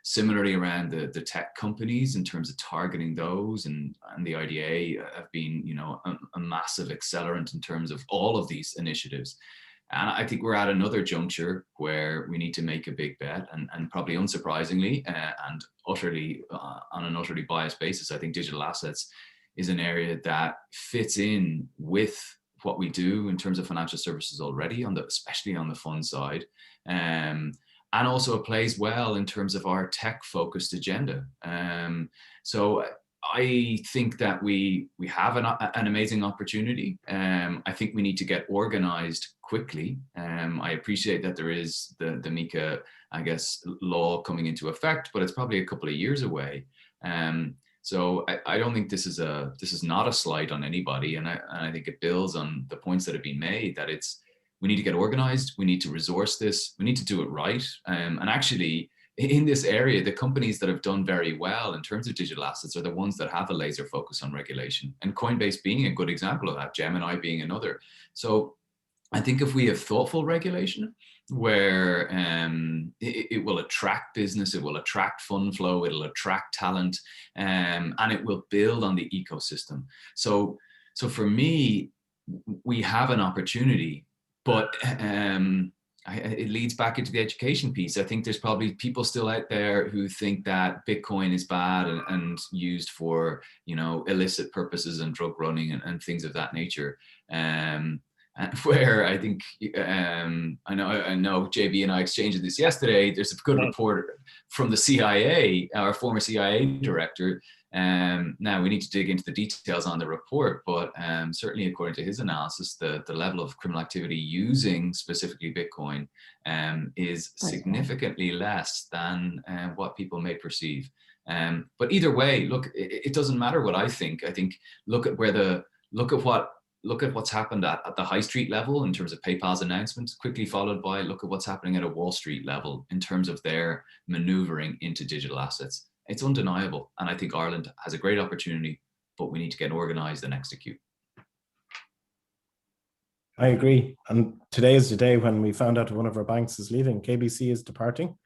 C: Similarly, around the tech companies, in terms of targeting those, and the IDA have been, a massive accelerant in terms of all of these initiatives. And I think we're at another juncture where we need to make a big bet, and probably unsurprisingly, and utterly on an utterly biased basis, I think digital assets is an area that fits in with what we do in terms of financial services already, especially on the fund side, and also it plays well in terms of our tech-focused agenda. So I think that we have an amazing opportunity. I think we need to get organized quickly. I appreciate that there is the MiCA, I guess, law coming into effect, but it's probably a couple of years away. So I don't think this is not a slight on anybody, and I think it builds on the points that have been made, that we need to get organized, we need to resource this, we need to do it right. And actually, in this area, the companies that have done very well in terms of digital assets are the ones that have a laser focus on regulation, and Coinbase being a good example of that, Gemini being another. So I think if we have thoughtful regulation, where it will attract business, it will attract fund flow, it'll attract talent, and it will build on the ecosystem. So for me, we have an opportunity, but it leads back into the education piece. I think there's probably people still out there who think that Bitcoin is bad and used for, illicit purposes and drug running and things of that nature. And where I think, I know JB and I exchanged this yesterday, there's a good report from the CIA, our former CIA director. Now we need to dig into the details on the report, but certainly according to his analysis, the level of criminal activity using specifically Bitcoin is significantly less than what people may perceive. But either way, look, it doesn't matter what I think. I think look at what look at what's happened at the high street level in terms of PayPal's announcements, quickly followed by look at what's happening at a Wall Street level in terms of their maneuvering into digital assets. It's undeniable. And I think Ireland has a great opportunity, but we need to get organized and execute.
F: I agree. And today is the day when we found out one of our banks is leaving. KBC is departing.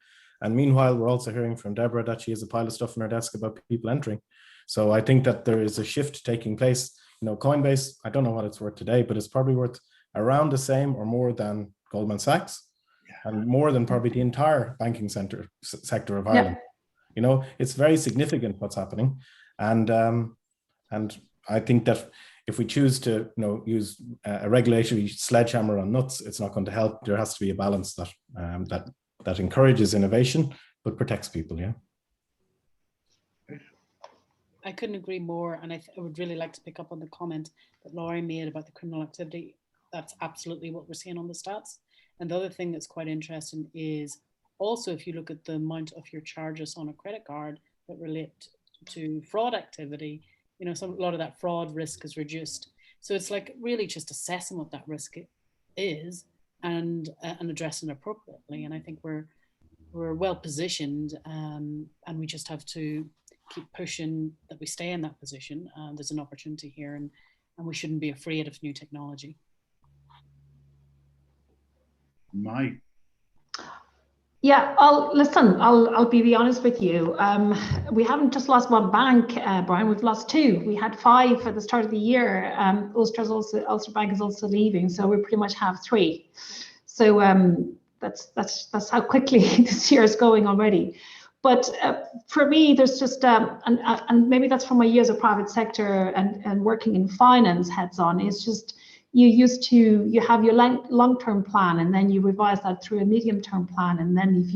F: And meanwhile, we're also hearing from Deborah that she has a pile of stuff on her desk about people entering. So I think that there is a shift taking place. You know, Coinbase, I don't know what it's worth today, but it's probably worth around the same or more than Goldman Sachs, and more than probably the entire banking sector of Ireland. You know, it's very significant what's happening. And I think that if we choose to, use a regulatory sledgehammer on nuts, it's not going to help. There has to be a balance that encourages innovation but protects people. Yeah.
D: I couldn't agree more, and I would really like to pick up on the comment that Laurie made about the criminal activity. That's absolutely what we're seeing on the stats. And the other thing that's quite interesting is also if you look at the amount of your charges on a credit card that relate to fraud activity, a lot of that fraud risk is reduced. So it's like really just assessing what that risk is and addressing it appropriately. And I think we're well positioned, and we just have to keep pushing that we stay in that position. There's an opportunity here, and we shouldn't be afraid of new technology.
E: Yeah, I'll be honest with you. We haven't just lost one bank, Brian, we've lost two. We had 5 at the start of the year. Ulster Bank is also leaving, so we pretty much have 3. So that's how quickly this year is going already. But for me, there's just, and maybe that's from my years of private sector and working in finance heads on, is just, you have your long-term plan, and then you revise that through a medium-term plan. And then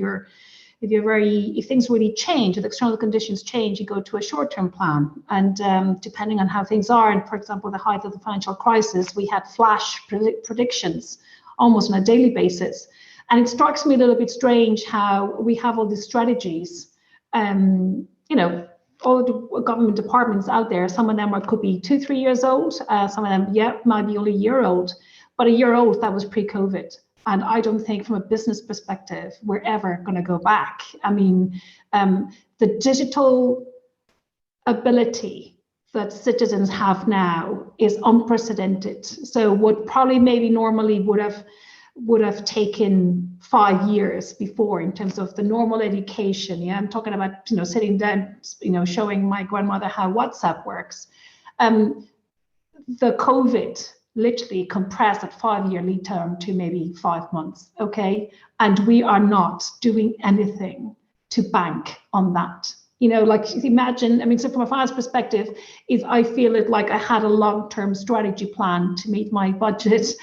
E: if things really change, if external conditions change, you go to a short-term plan. And depending on how things are, and for example, the height of the financial crisis, we had flash predictions almost on a daily basis. And it strikes me a little bit strange how we have all these strategies, all the government departments out there. Some of them could be 2-3 years old. Some of them, might be only a year old. But a year old, that was pre-COVID. And I don't think from a business perspective, we're ever going to go back. I mean, the digital ability that citizens have now is unprecedented. So what probably maybe normally would have taken 5 years before in terms of the normal education. Yeah, I'm talking about, sitting down, showing my grandmother how WhatsApp works. The COVID literally compressed that 5-year lead term to maybe 5 months, okay? And we are not doing anything to bank on that. Imagine, so from a finance perspective, I feel it like I had a long-term strategy plan to meet my budget,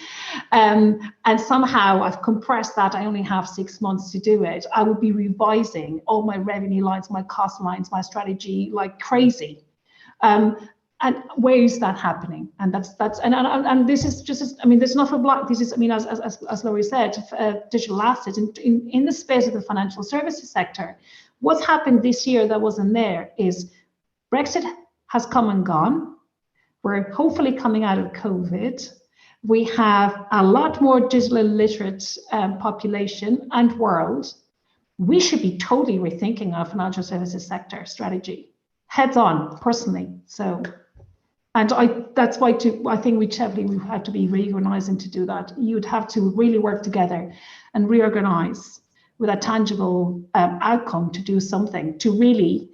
E: and somehow I've compressed that. I only have 6 months to do it. I would be revising all my revenue lines, my cost lines, my strategy like crazy. And where is that happening? And and this is just, there's not a block. This is, as Laurie said, digital assets in the space of the financial services sector. What's happened this year that wasn't there is Brexit has come and gone. We're hopefully coming out of COVID. We have a lot more digital illiterate population and world. We should be totally rethinking our financial services sector strategy, heads on, personally. So, and that's why I think we have to be reorganizing to do that. You'd have to really work together and reorganize with a tangible outcome to do something, to really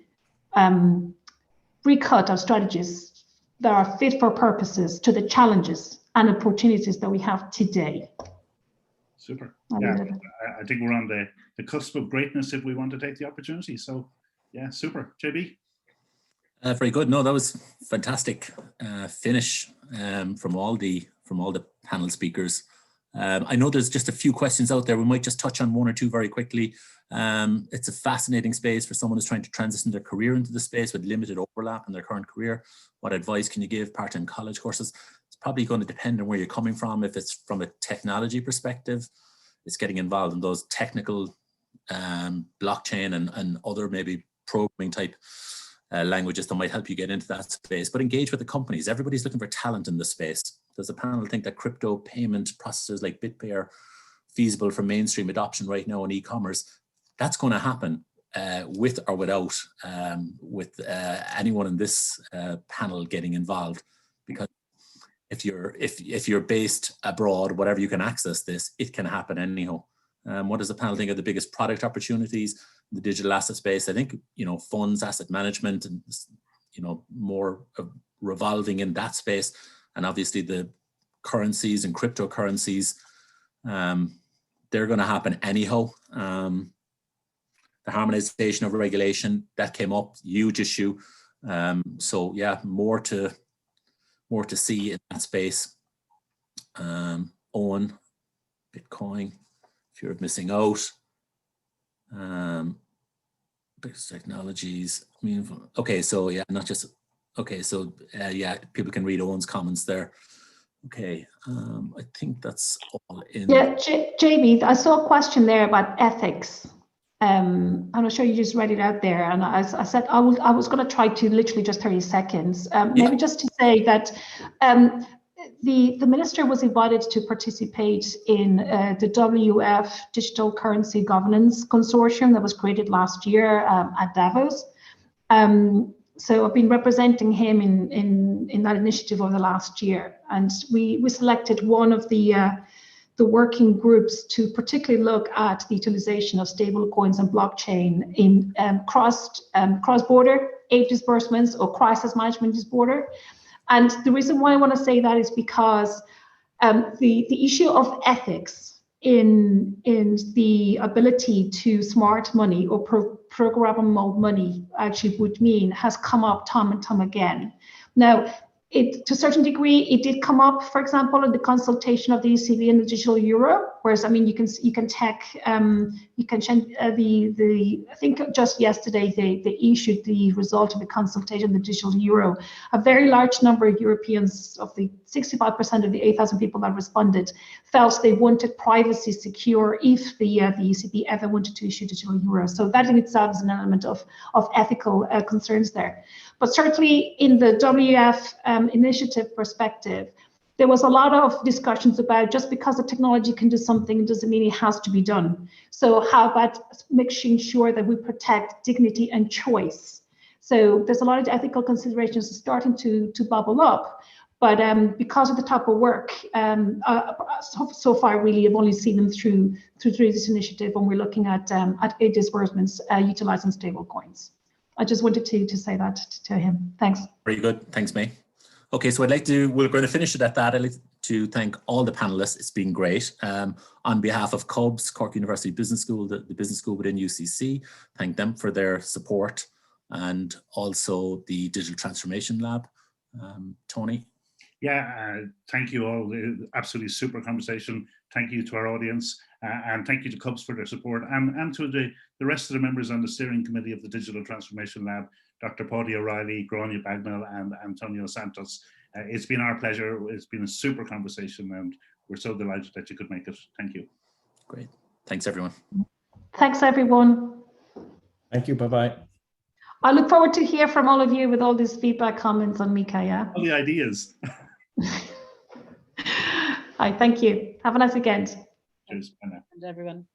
E: recut our strategies that are fit for purposes to the challenges and opportunities that we have today.
B: Super. Yeah, I think we're on the cusp of greatness if we want to take the opportunity. So yeah, super. JB?
A: Very good. No, that was fantastic finish from all the panel speakers. I know there's just a few questions out there. We might just touch on 1 or 2 very quickly. It's a fascinating space for someone who's trying to transition their career into the space with limited overlap in their current career. What advice can you give? Part-time college courses? It's probably going to depend on where you're coming from. If it's from a technology perspective, it's getting involved in those technical blockchain and other maybe programming type languages that might help you get into that space. But engage with the companies. Everybody's looking for talent in this space. Does the panel think that crypto payment processors like BitPay are feasible for mainstream adoption right now in e-commerce? That's going to happen with or without with anyone in this panel getting involved, because if you're based abroad, whatever, you can access this, it can happen anyhow. What does the panel think are the biggest product opportunities in the digital asset space? I think, funds, asset management, and, more revolving in that space. And obviously the currencies and cryptocurrencies, they're going to happen anyhow. The harmonization of regulation, that came up, huge issue. So yeah, more to see in that space. Owen, Bitcoin, if you're missing out. Biggest technologies. Okay, so yeah, not just, okay, so yeah, people can read Owen's comments there. Okay, I think that's all in.
E: Yeah, JB, I saw a question there about ethics. I'm not sure you just read it out there, and I said I was going to try to literally just 30 seconds. Maybe just to say that the minister was invited to participate in the WF Digital Currency Governance Consortium that was created last year at Davos. So I've been representing him in that initiative over the last year, and we selected one of the working groups to particularly look at the utilization of stable coins and blockchain in cross-border aid disbursements or crisis management disorder. And the reason why I want to say that is because the issue of ethics in the ability to smart money or programmable money actually would mean has come up time and time again. Now, to a certain degree, it did come up, for example, in the consultation of the ECB in the digital euro. Whereas, I mean, you can check, you can check I think just yesterday they issued the result of the consultation of the digital euro. A very large number of Europeans, of the 65% of the 8,000 people that responded, felt they wanted privacy secure if the ECB ever wanted to issue digital euro. So that in itself is an element of ethical concerns there. But certainly in the WF initiative perspective, there was a lot of discussions about just because the technology can do something doesn't mean it has to be done. So how about making sure that we protect dignity and choice? So there's a lot of ethical considerations starting to bubble up. But because of the type of work, so far really I've only seen them through this initiative when we're looking at aid disbursements utilizing stable coins. I just wanted to say that to him. Thanks.
A: Very good. Thanks, May. Okay, so we're going to finish it at that. I'd like to thank all the panelists. It's been great. On behalf of CUBS, Cork University Business School, the business school within UCC, thank them for their support, and also the Digital Transformation Lab. Tony?
B: Yeah, thank you all. Absolutely super conversation. Thank you to our audience, and thank you to CUBS for their support, and to the rest of the members on the steering committee of the Digital Transformation Lab, Dr. Paudie O'Reilly, Grania Bagnall, and Antonio Santos. It's been our pleasure. It's been a super conversation, and we're so delighted that you could make it. Thank you.
A: Great. Thanks, everyone.
E: Thanks, everyone.
F: Thank you. Bye-bye.
E: I look forward to hear from all of you with all these feedback, comments on Mika, yeah?
B: All the ideas.
E: Hi, thank you. Have a nice weekend.
B: Cheers. Bye now.
D: And everyone.